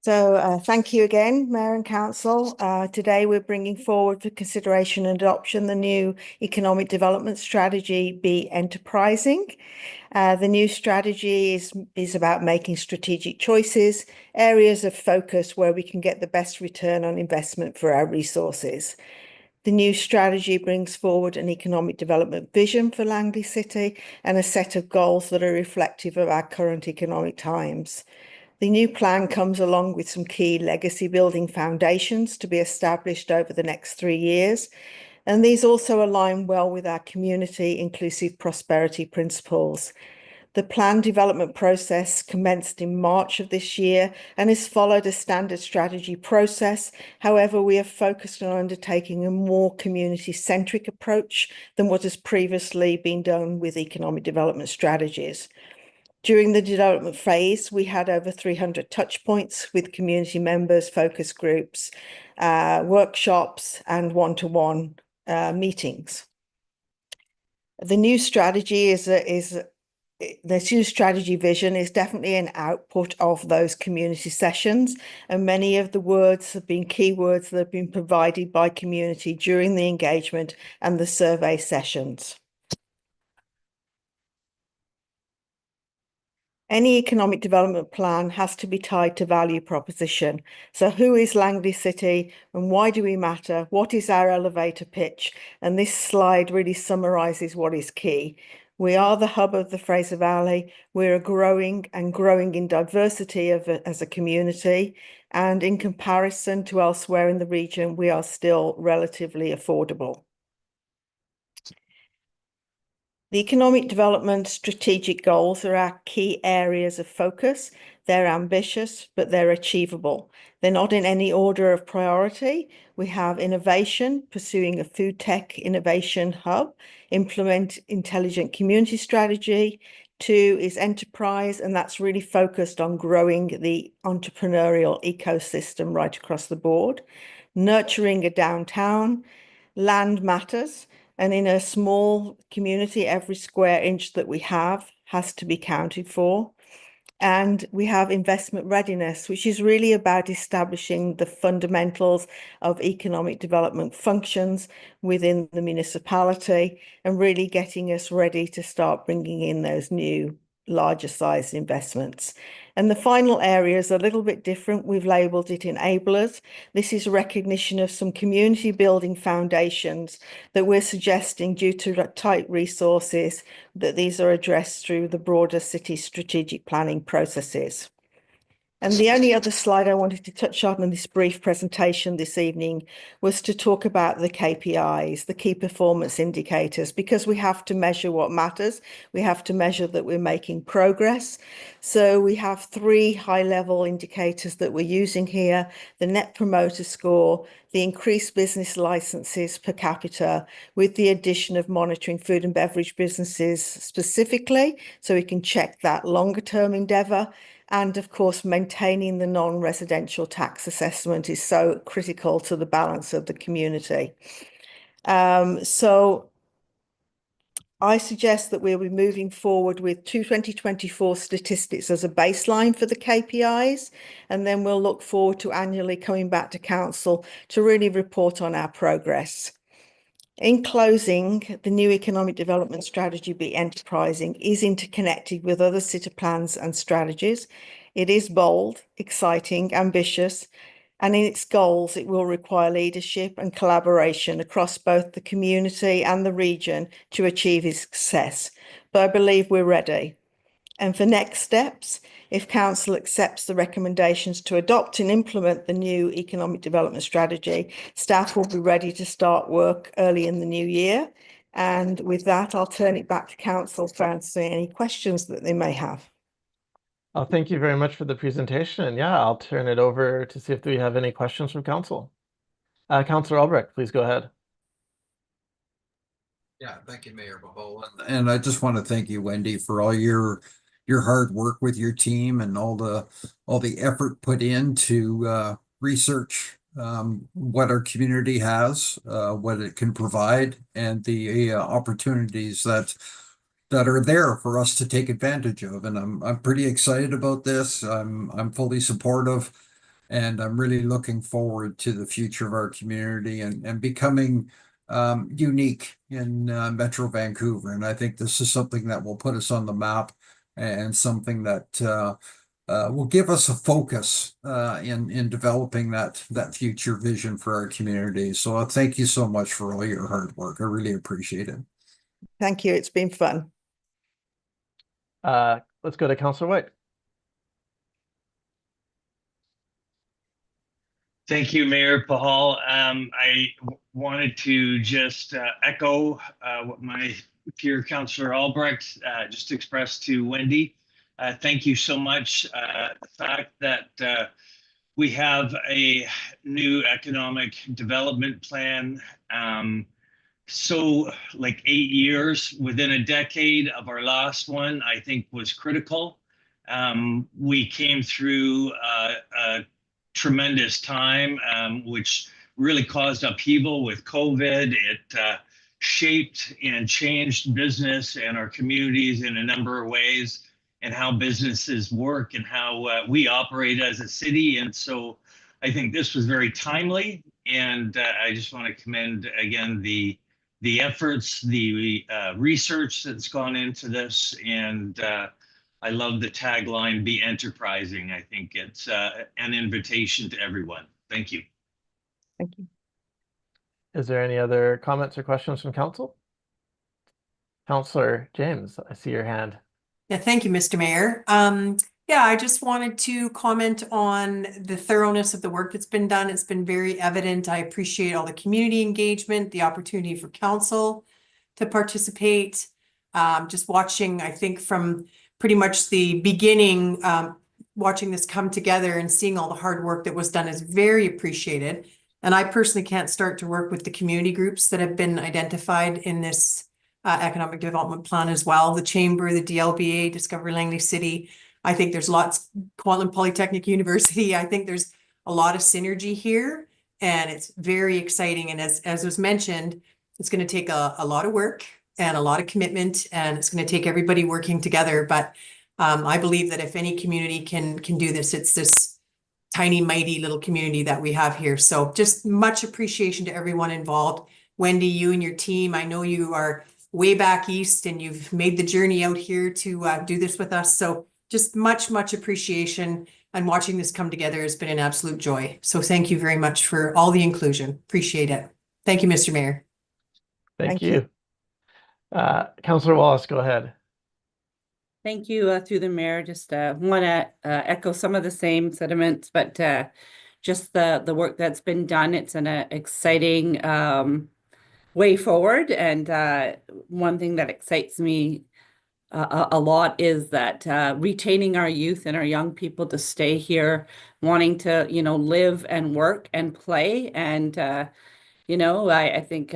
So thank you again, Mayor and Council. Today we're bringing forward for consideration and adoption the new economic development strategy, Be Enterprising. The new strategy is about making strategic choices, areas of focus where we can get the best return on investment for our resources. The new strategy brings forward an economic development vision for Langley City and a set of goals that are reflective of our current economic times. The new plan comes along with some key legacy building foundations to be established over the next 3 years. And these also align well with our community inclusive prosperity principles. The plan development process commenced in March of this year and has followed a standard strategy process. However, we have focused on undertaking a more community-centric approach than what has previously been done with economic development strategies. During the development phase, we had over 300 touch points with community members, focus groups, workshops, and one-to-one meetings. The new strategy the new strategy vision is definitely an output of those community sessions, and many of the words have been keywords that have been provided by community during the engagement and the survey sessions. Any economic development plan has to be tied to value proposition. So who is Langley City and why do we matter? What is our elevator pitch? And this slide really summarises what is key. We are the hub of the Fraser Valley. We're growing in diversity as a community. And in comparison to elsewhere in the region, we are still relatively affordable. The economic development strategic goals are our key areas of focus. They're ambitious, but they're achievable. They're not in any order of priority. We have innovation, pursuing a food tech innovation hub, implement intelligent community strategy. 2 is enterprise, and that's really focused on growing the entrepreneurial ecosystem right across the board. Nurturing a downtown. Land matters. And in a small community, every square inch that we have has to be counted for. And we have investment readiness, which is really about establishing the fundamentals of economic development functions within the municipality and really getting us ready to start bringing in those new larger size investments. And the final area is a little bit different. We've labelled it enablers. This is recognition of some community building foundations that we're suggesting due to tight resources that these are addressed through the broader city strategic planning processes. And the only other slide I wanted to touch on in this brief presentation this evening was to talk about the KPIs, the key performance indicators, because we have to measure what matters. We have to measure that we're making progress. So we have 3 high-level indicators that we're using here: the Net Promoter Score, the increased business licenses per capita, with the addition of monitoring food and beverage businesses specifically, so we can check that longer-term endeavour. And of course, maintaining the non-residential tax assessment is so critical to the balance of the community. So I suggest that we'll be moving forward with 2024 statistics as a baseline for the KPIs, and then we'll look forward to annually coming back to council to really report on our progress. In closing, the new economic development strategy, Be Enterprising, is interconnected with other city plans and strategies. It is bold, exciting, ambitious, and in its goals, it will require leadership and collaboration across both the community and the region to achieve its success. But I believe we're ready. And for next steps, if Council accepts the recommendations to adopt and implement the new economic development strategy, staff will be ready to start work early in the new year. And with that, I'll turn it back to Council for answering any questions that they may have. Thank you very much for the presentation. And yeah, I'll turn it over to see if we have any questions from Council. Councillor Albrecht, please go ahead. Yeah, thank you, Mayor Pahal. And I just want to thank you, Wendy, for all your hard work with your team and all the effort put into research what our community has, what it can provide, and the opportunities that are there for us to take advantage of. And I'm pretty excited about this. I'm fully supportive, and I'm really looking forward to the future of our community and becoming unique in Metro Vancouver. And I think this is something that will put us on the map and something that will give us a focus in developing that future vision for our community. So thank you so much for all your hard work. I really appreciate it. Thank you. It's been fun. Let's go to Councillor White. Thank you, Mayor Pahal. I wanted to just echo what my peer Councillor Albrecht just expressed to Wendy. Thank you so much. The fact that we have a new economic development plan, so like 8 years within a decade of our last one, I think was critical. We came through a tremendous time, which really caused upheaval with COVID. It shaped and changed business and our communities in a number of ways, and how businesses work and how we operate as a city. And so I think this was very timely. And I just want to commend again the efforts, the research that's gone into this. And I love the tagline, Be Enterprising. I think it's an invitation to everyone. Thank you. Thank you. Is there any other comments or questions from Council? Councillor James, I see your hand. Yeah, thank you, Mr. Mayor. Yeah, I just wanted to comment on the thoroughness of the work that's been done. It's been very evident. I appreciate all the community engagement, the opportunity for Council to participate. Just watching, I think from pretty much the beginning, watching this come together and seeing all the hard work that was done is very appreciated. And I personally can't start to work with the community groups that have been identified in this economic development plan as well. The Chamber, the DLBA, Discover Langley City. I think there's lots, Kwantlen Polytechnic University. I think there's a lot of synergy here, and it's very exciting. And as was mentioned, it's going to take a lot of work and a lot of commitment, and it's going to take everybody working together. But I believe that if any community can do this, it's this tiny, mighty little community that we have here. So just much appreciation to everyone involved. Wendy, you and your team, I know you are way back east and you've made the journey out here to do this with us. So just much appreciation, and watching this come together has been an absolute joy. So thank you very much for all the inclusion. Appreciate it. Thank you, Mr. Mayor. Thank you. Councillor Wallace, go ahead. Thank you, through the mayor. Just want to echo some of the same sentiments, but just the work that's been done. It's an exciting way forward. And one thing that excites me a lot is that retaining our youth and our young people to stay here, wanting to, live and work and play. And, I think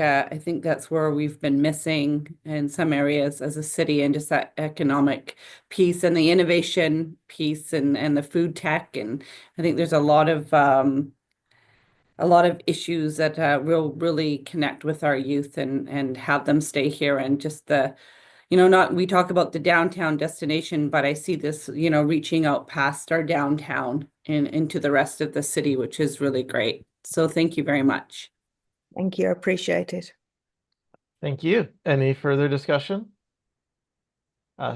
that's where we've been missing in some areas as a city, and just that economic piece and the innovation piece and the food tech. And I think there's a lot of issues that will really connect with our youth and have them stay here. And just we talk about the downtown destination, but I see this, reaching out past our downtown and into the rest of the city, which is really great. So thank you very much. Thank you. I appreciate it. Thank you. Any further discussion?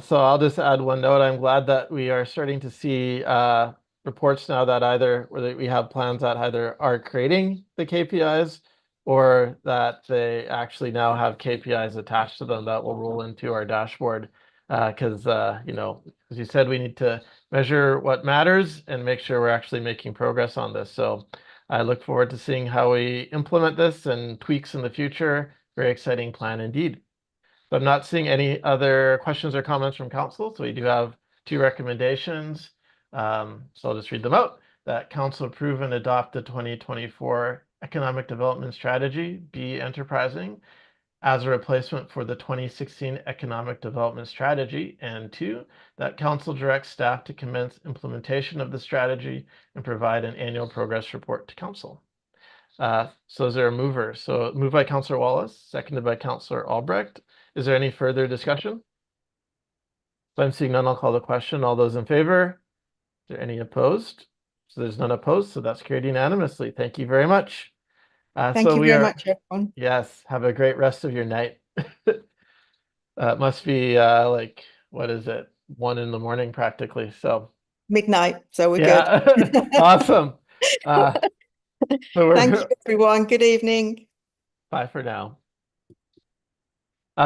So I'll just add one note. I'm glad that we are starting to see reports now that either whether we have plans that either are creating the KPIs or that they actually now have KPIs attached to them that will roll into our dashboard. Because you know, as you said, we need to measure what matters and make sure we're actually making progress on this. So I look forward to seeing how we implement this and tweaks in the future. Very exciting plan indeed. So I'm not seeing any other questions or comments from council. So we do have two recommendations. So I'll just read them out. That council approve and adopt the 2024 Economic Development Strategy, be enterprising, as a replacement for the 2016 Economic Development Strategy. And two, that council directs staff to commence implementation of the strategy and provide an annual progress report to council. So is there a mover? So moved by Councillor Wallace, seconded by Councillor Albrecht. Is there any further discussion? So I'm seeing none. I'll call the question. All those in favor? Is there any opposed? So there's none opposed. So that's carried unanimously. Thank you very much. Thank so you we very are, much, everyone. yes, have a great rest of your night. It must be like, what is it? 1 a.m. practically. So Midnight, so we're yeah, good. awesome. So Thank you, everyone. Good evening. Bye for now.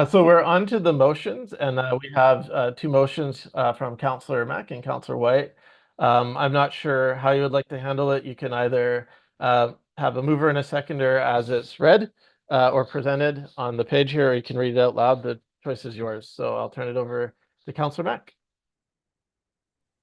So we're on to the motions, and we have two motions from Councillor Mack and Councillor White. I'm not sure how you would like to handle it. You can either have a mover and a seconder as it's read or presented on the page here, or you can read it out loud. The choice is yours. So I'll turn it over to Councillor Mack.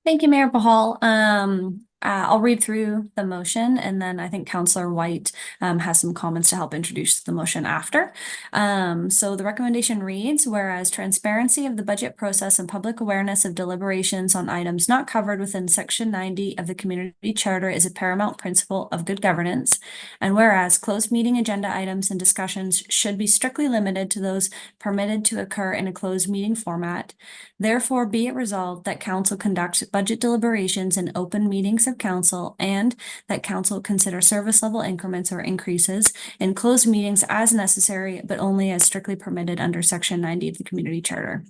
Thank you, Mayor Pahal. I'll read through the motion, and then I think Councillor White has some comments to help introduce the motion after. So the recommendation reads, whereas transparency of the budget process and public awareness of deliberations on items not covered within Section 90 of the Community Charter is a paramount principle of good governance, and whereas closed meeting agenda items and discussions should be strictly limited to those permitted to occur in a closed meeting format, therefore be it resolved that Council conduct budget deliberations in open meetings of Council, and that Council consider service level increments or increases in closed meetings as necessary, but only as strictly permitted under Section 90 of the Community Charter.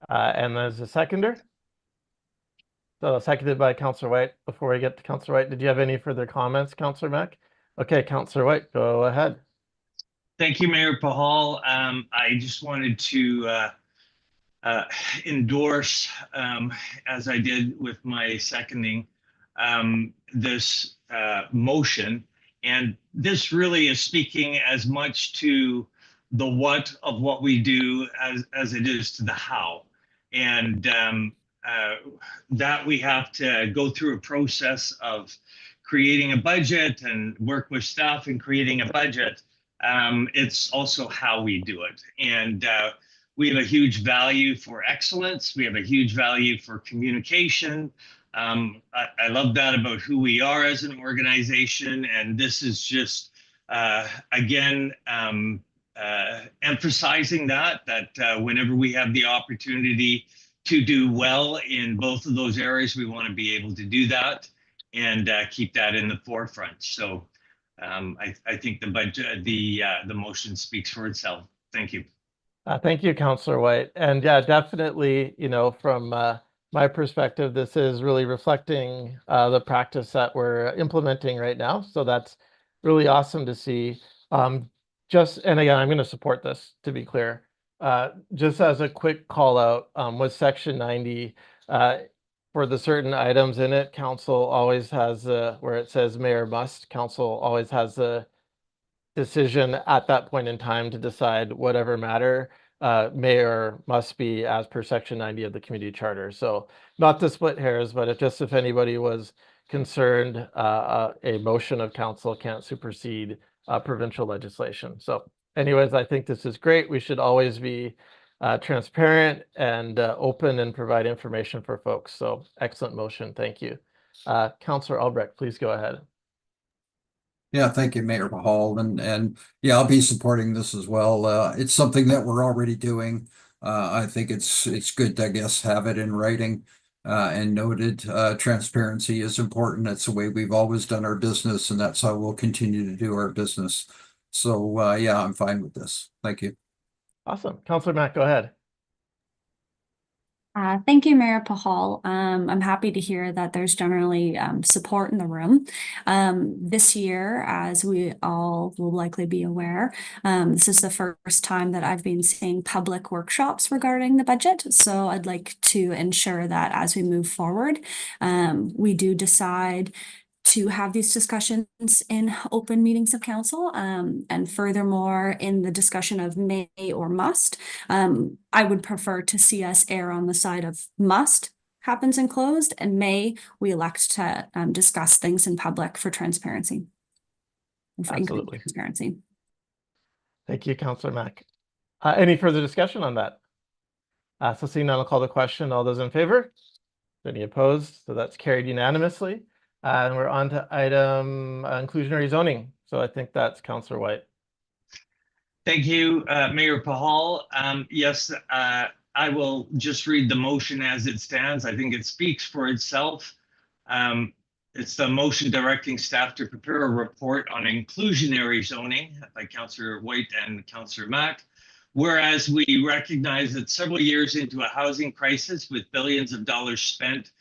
And there's a seconder. So seconded by Councillor White. Before we get to Councillor White, did you have any further comments, Councillor Mack? Okay, Councillor White, go ahead. Thank you, Mayor Pahal. I just wanted to endorse, as I did with my seconding, this motion. And this really is speaking as much to the what of what we do as it is to the how. And that we have to go through a process of creating a budget and work with staff in creating a budget. It's also how we do it. And we have a huge value for excellence. We have a huge value for communication. I love that about who we are as an organization. And this is just, again, emphasizing that whenever we have the opportunity to do well in both of those areas, we want to be able to do that and keep that in the forefront. So I think the budget, the motion speaks for itself. Thank you. Thank you, Councillor White. And yeah, definitely, you know, from my perspective, this is really reflecting the practice that we're implementing right now. So that's really awesome to see. And again, I'm going to support this, to be clear. Just as a quick call out, with Section 90, for the certain items in it, Council always has, where it says Mayor must, Council always has the decision at that point in time to decide whatever matter may or must be as per Section 90 of the Community Charter. So not to split hairs, but if anybody was concerned, a motion of council can't supersede provincial legislation. So anyways, I think this is great. We should always be transparent and open and provide information for folks. So excellent motion. Thank you. Councillor Albrecht, please go ahead. Yeah, thank you, Mayor Pahal, and yeah, I'll be supporting this as well. It's something that we're already doing. I think it's good to, I guess, have it in writing and noted. Transparency is important. That's the way we've always done our business, and that's how we'll continue to do our business. So, yeah, I'm fine with this. Thank you. Awesome. Councillor Mack, go ahead. Thank you, Mayor Pahal. I'm happy to hear that there's generally support in the room. This year, as we all will likely be aware, this is the first time that I've been seeing public workshops regarding the budget. So I'd like to ensure that as we move forward, we do decide to have these discussions in open meetings of council. And furthermore, in the discussion of may or must, I would prefer to see us err on the side of must happens in closed, and may we elect to discuss things in public for transparency. And for increased Absolutely. transparency. Thank you, Councillor Mack. Any further discussion on that? So seeing none, I'll call the question. All those in favor? Any opposed? So that's carried unanimously. And we're on to item inclusionary zoning. So I think that's Councillor White. Thank you, Mayor Pahal. Yes, I will just read the motion as it stands. I think it speaks for itself. It's the motion directing staff to prepare a report on inclusionary zoning by Councillor White and Councillor Mack. Whereas we recognize that several years into a housing crisis with billions of dollars spent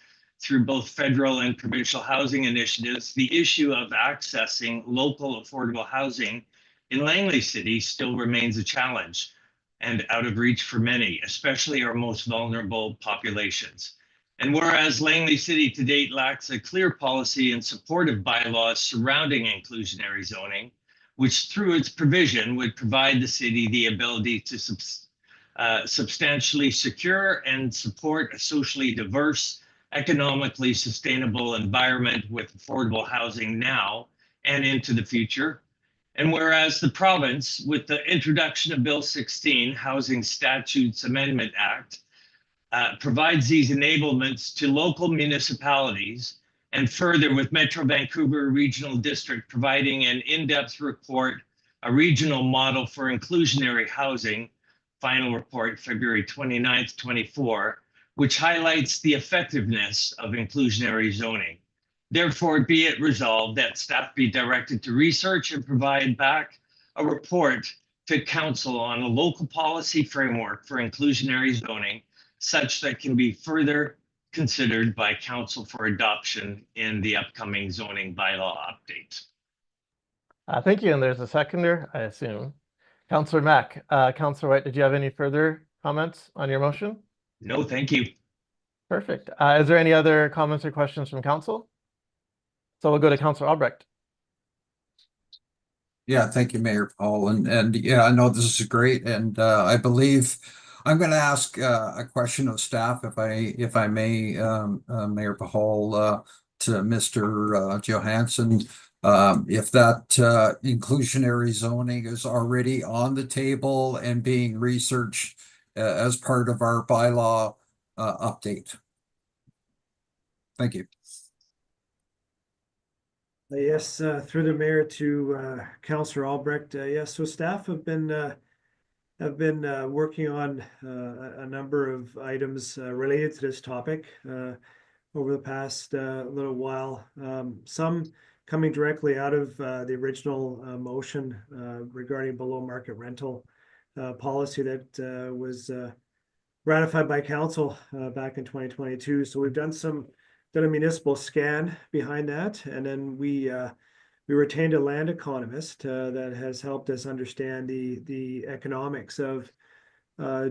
through both federal and provincial housing initiatives, the issue of accessing local affordable housing in Langley City still remains a challenge and out of reach for many, especially our most vulnerable populations. And whereas Langley City to date lacks a clear policy and supportive bylaws surrounding inclusionary zoning, which through its provision would provide the city the ability to substantially secure and support a socially diverse, economically sustainable environment with affordable housing now and into the future. And whereas the province, with the introduction of Bill 16, Housing Statutes Amendment Act, provides these enablements to local municipalities, and further with Metro Vancouver Regional District providing an in-depth report, a regional model for inclusionary housing, final report February 29th, 24, which highlights the effectiveness of inclusionary zoning. Therefore, be it resolved that staff be directed to research and provide back a report to council on a local policy framework for inclusionary zoning, such that can be further considered by council for adoption in the upcoming zoning bylaw update. Thank you. And there's a seconder, I assume. Councillor Mack, Councillor White, did you have any further comments on your motion? No, thank you. Perfect. Is there any other comments or questions from council? So we'll go to Councillor Albrecht. Yeah, thank you, Mayor Paul. And yeah, I know this is great. And I believe I'm going to ask a question of staff, if I may, Mayor Pahal, to Mr. Johansson. If that inclusionary zoning is already on the table and being researched as part of our bylaw update. Thank you. Yes, through the mayor to Councillor Albrecht. Yes, so staff have been working on a number of items related to this topic over the past little while. Some coming directly out of the original motion regarding below market rental policy that was ratified by council back in 2022. So we've done a municipal scan behind that, and then we retained a land economist that has helped us understand the economics of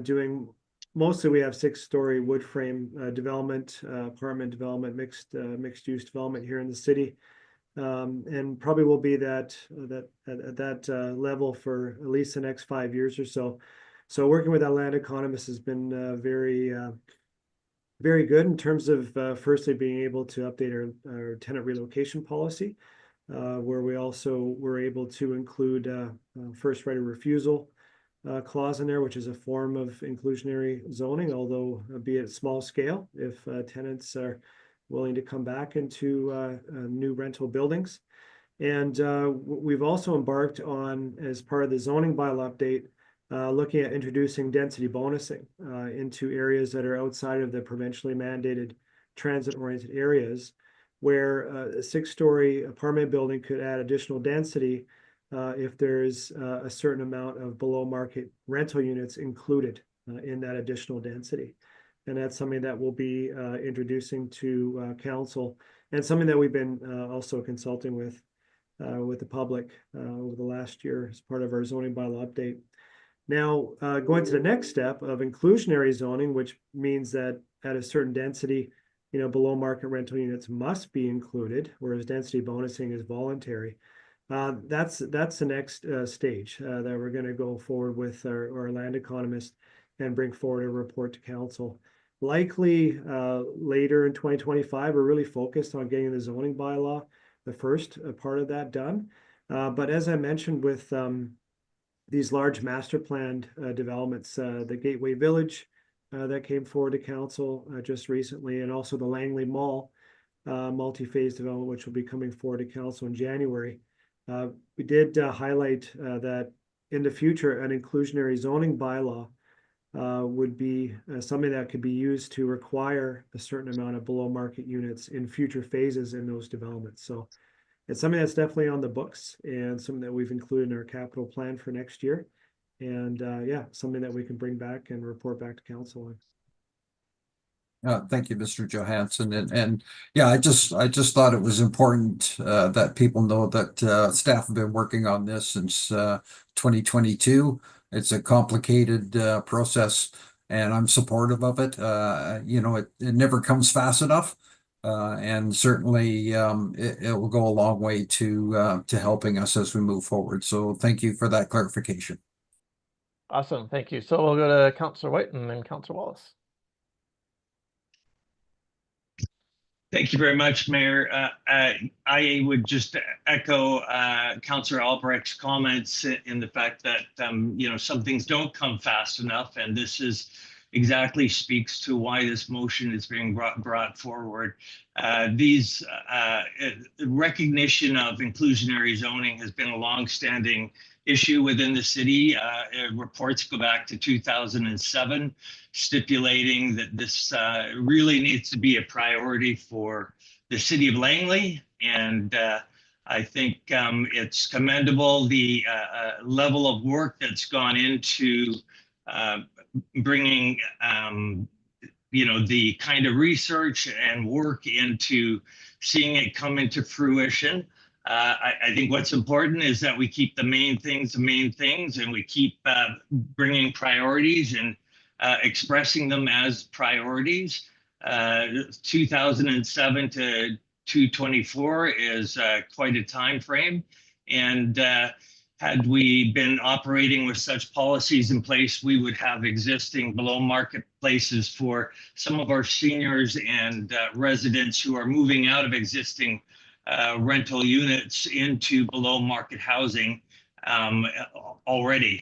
doing. Mostly we have 6-story wood frame development, apartment development, mixed use development here in the city, and probably will be that at that level for at least the next 5 years or so. So working with that land economist has been very good in terms of firstly being able to update our tenant relocation policy, where we also were able to include first right of refusal clause in there, which is a form of inclusionary zoning, although be it small scale, if tenants are willing to come back into new rental buildings. And we've also embarked on, as part of the zoning bylaw update, looking at introducing density bonusing into areas that are outside of the provincially mandated transit-oriented areas, where a 6-story apartment building could add additional density if there's a certain amount of below market rental units included in that additional density. And that's something that we'll be introducing to council, and something that we've been also consulting with the public over the last year as part of our zoning bylaw update. Now, going to the next step of inclusionary zoning, which means that at a certain density, below market rental units must be included, whereas density bonusing is voluntary. That's the next stage that we're going to go forward with our land economist and bring forward a report to council. Likely later in 2025, we're really focused on getting the zoning bylaw, the first part of that done. But as I mentioned with these large master planned developments, the Gateway Village that came forward to council just recently, and also the Langley Mall multi-phase development, which will be coming forward to council in January. We did highlight that in the future, an inclusionary zoning bylaw would be something that could be used to require a certain amount of below market units in future phases in those developments. So it's something that's definitely on the books, and something that we've included in our capital plan for next year. And yeah, something that we can bring back and report back to council on. Thank you, Mr. Johansson. And yeah, I just thought it was important that people know that staff have been working on this since 2022. It's a complicated process, and I'm supportive of it. It never comes fast enough. And certainly it will go a long way to helping us as we move forward. So thank you for that clarification. Awesome, thank you. So we'll go to Councillor White and then Councillor Wallace. Thank you very much, Mayor. I would just echo Councillor Albrecht's comments in the fact that some things don't come fast enough, and this is exactly speaks to why this motion is being brought forward. These recognition of inclusionary zoning has been a long-standing issue within the city. Reports go back to 2007, stipulating that this really needs to be a priority for the city of Langley. And I think it's commendable the level of work that's gone into bringing the kind of research and work into seeing it come into fruition. I think what's important is that we keep the main things, and we keep bringing priorities and expressing them as priorities. 2007 to 2024 is quite a time frame, and had we been operating with such policies in place, we would have existing below market places for some of our seniors and residents who are moving out of existing rental units into below market housing already,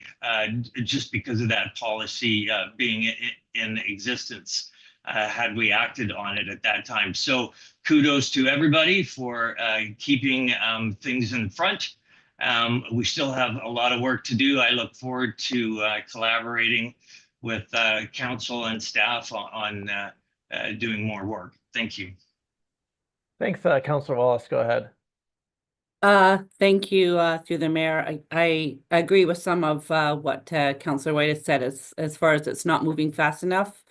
just because of that policy being in existence, had we acted on it at that time. So kudos to everybody for keeping things in front. We still have a lot of work to do. I look forward to collaborating with council and staff on doing more work. Thank you. Thanks, Councillor Wallace. Go ahead. Thank you, through the mayor. I agree with some of what Councillor White has said as far as it's not moving fast enough.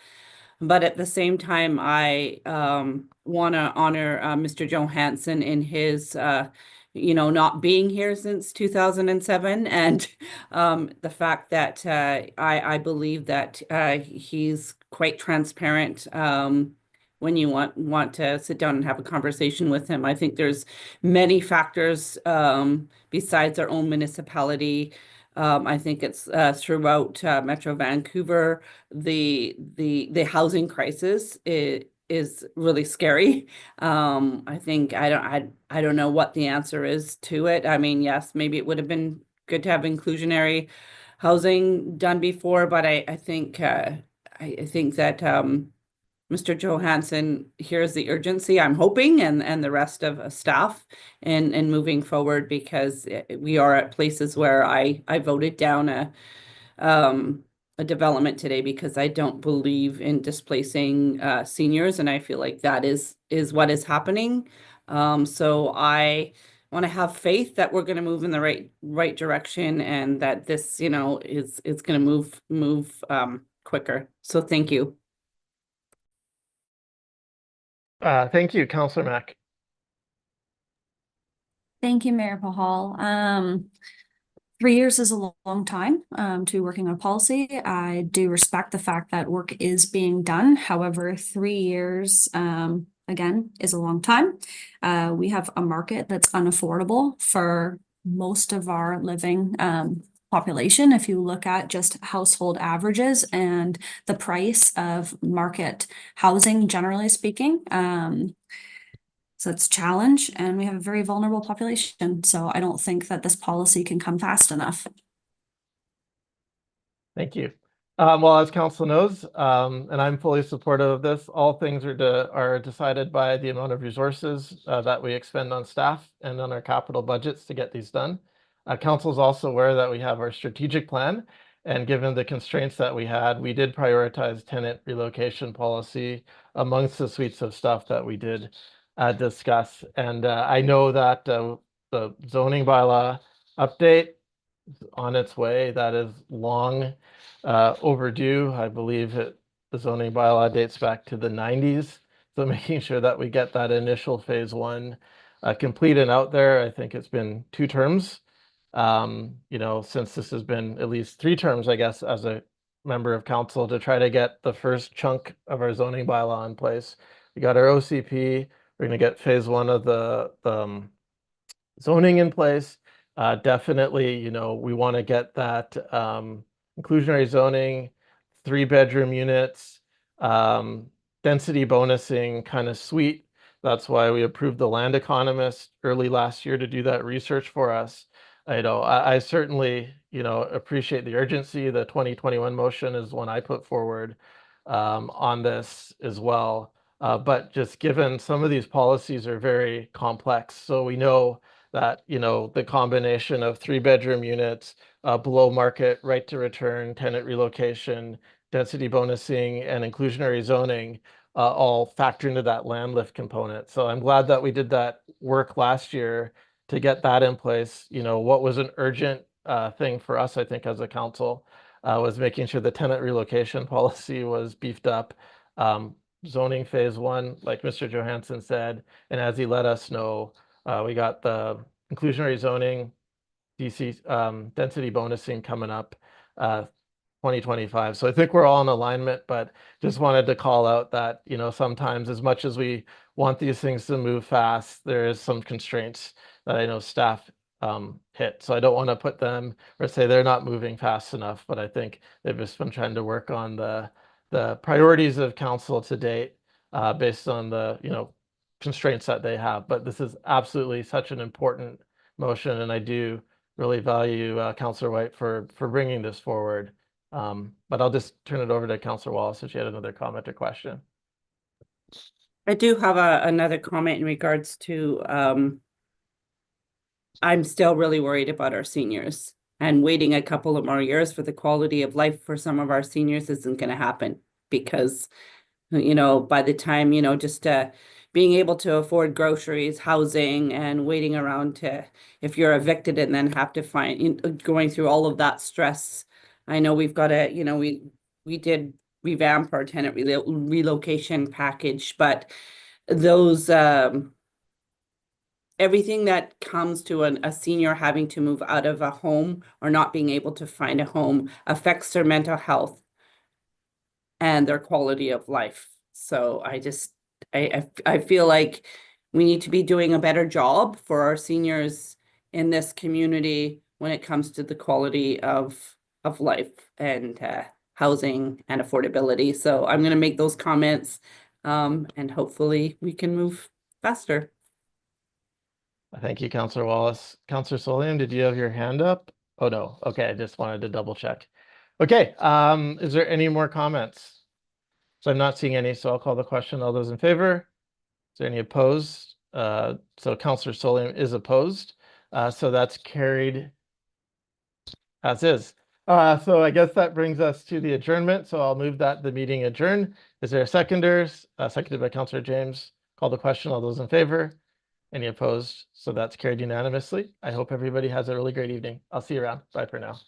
But at the same time, I want to honor Mr. Johansson in his not being here since 2007, and the fact that I believe that he's quite transparent when you want to sit down and have a conversation with him. I think there's many factors besides our own municipality. I think it's throughout Metro Vancouver. The housing crisis is really scary. I think I don't know what the answer is to it. I mean, yes, maybe it would have been good to have inclusionary housing done before, but I think that Mr. Johansson hears the urgency, I'm hoping, and the rest of staff in moving forward, because we are at places where I voted down a development today because I don't believe in displacing seniors, and I feel like that is what is happening. So I want to have faith that we're going to move in the right direction, and that this, you know, is going to move quicker. So thank you. Thank you, Councillor Mack. Thank you, Mayor Pahal. 3 years is a long time to be working on policy. I do respect the fact that work is being done. However, 3 years, again, is a long time. We have a market that's unaffordable for most of our living population. If you look at just household averages and the price of market housing, generally speaking, so it's a challenge, and we have a very vulnerable population. So I don't think that this policy can come fast enough. Thank you. Well, as council knows, and I'm fully supportive of this, all things are decided by the amount of resources that we expend on staff and on our capital budgets to get these done. Council is also aware that we have our strategic plan, and given the constraints that we had, we did prioritize tenant relocation policy amongst the suites of stuff that we did discuss. And I know that the zoning bylaw update is on its way. That is long overdue. I believe the zoning bylaw dates back to the 90s. So making sure that we get that initial phase one complete and out there. I think it's been 2 terms, you know, since this has been at least 3 terms, I guess, as a member of council, to try to get the first chunk of our zoning bylaw in place. We got our OCP. We're going to get phase one of the zoning in place. Definitely, you know, we want to get that inclusionary zoning, 3-bedroom units, density bonusing kind of suite. That's why we approved the land economist early last year to do that research for us. You know, I certainly, you know, appreciate the urgency. The 2021 motion is one I put forward on this as well. But just given some of these policies are very complex, so we know that, you know, the combination of 3-bedroom units, below market, right to return, tenant relocation, density bonusing, and inclusionary zoning all factor into that land lift component. So I'm glad that we did that work last year to get that in place. You know, what was an urgent thing for us, I think, as a council, was making sure the tenant relocation policy was beefed up. Zoning phase one, like Mr. Johansson said, and as he let us know, we got the inclusionary zoning, DC density bonusing coming up 2025. So I think we're all in alignment, but just wanted to call out that, you know, sometimes as much as we want these things to move fast, there is some constraints that I know staff hit. So I don't want to put them or say they're not moving fast enough, but I think they've just been trying to work on the priorities of council to date based on the, you know, constraints that they have. But this is absolutely such an important motion, and I do really value Councillor White for bringing this forward. But I'll just turn it over to Councillor Wallace if she had another comment or question. I do have another comment in regards to I'm still really worried about our seniors, and waiting a couple of more years for the quality of life for some of our seniors isn't going to happen, because, you know, by the time, you know, just being able to afford groceries, housing, and waiting around to, if you're evicted and then have to find, going through all of that stress. I know we've got to, you know, we did revamp our tenant relocation package, but those everything that comes to a senior having to move out of a home or not being able to find a home affects their mental health and their quality of life. So I feel like we need to be doing a better job for our seniors in this community when it comes to the quality of life and housing and affordability. So I'm going to make those comments, and hopefully we can move faster. Thank you, Councillor Wallace. Councillor Solium, did you have your hand up? Oh, no. Okay, I just wanted to double check. Okay, is there any more comments? So I'm not seeing any, so I'll call the question. All those in favor? Is there any opposed? So Councillor Solium is opposed. So that's carried as is. So I guess that brings us to the adjournment. So I'll move that the meeting adjourn. Is there a seconder? Seconded by Councillor James. Call the question. All those in favor? Any opposed? So that's carried unanimously. I hope everybody has a really great evening. I'll see you around. Bye for now.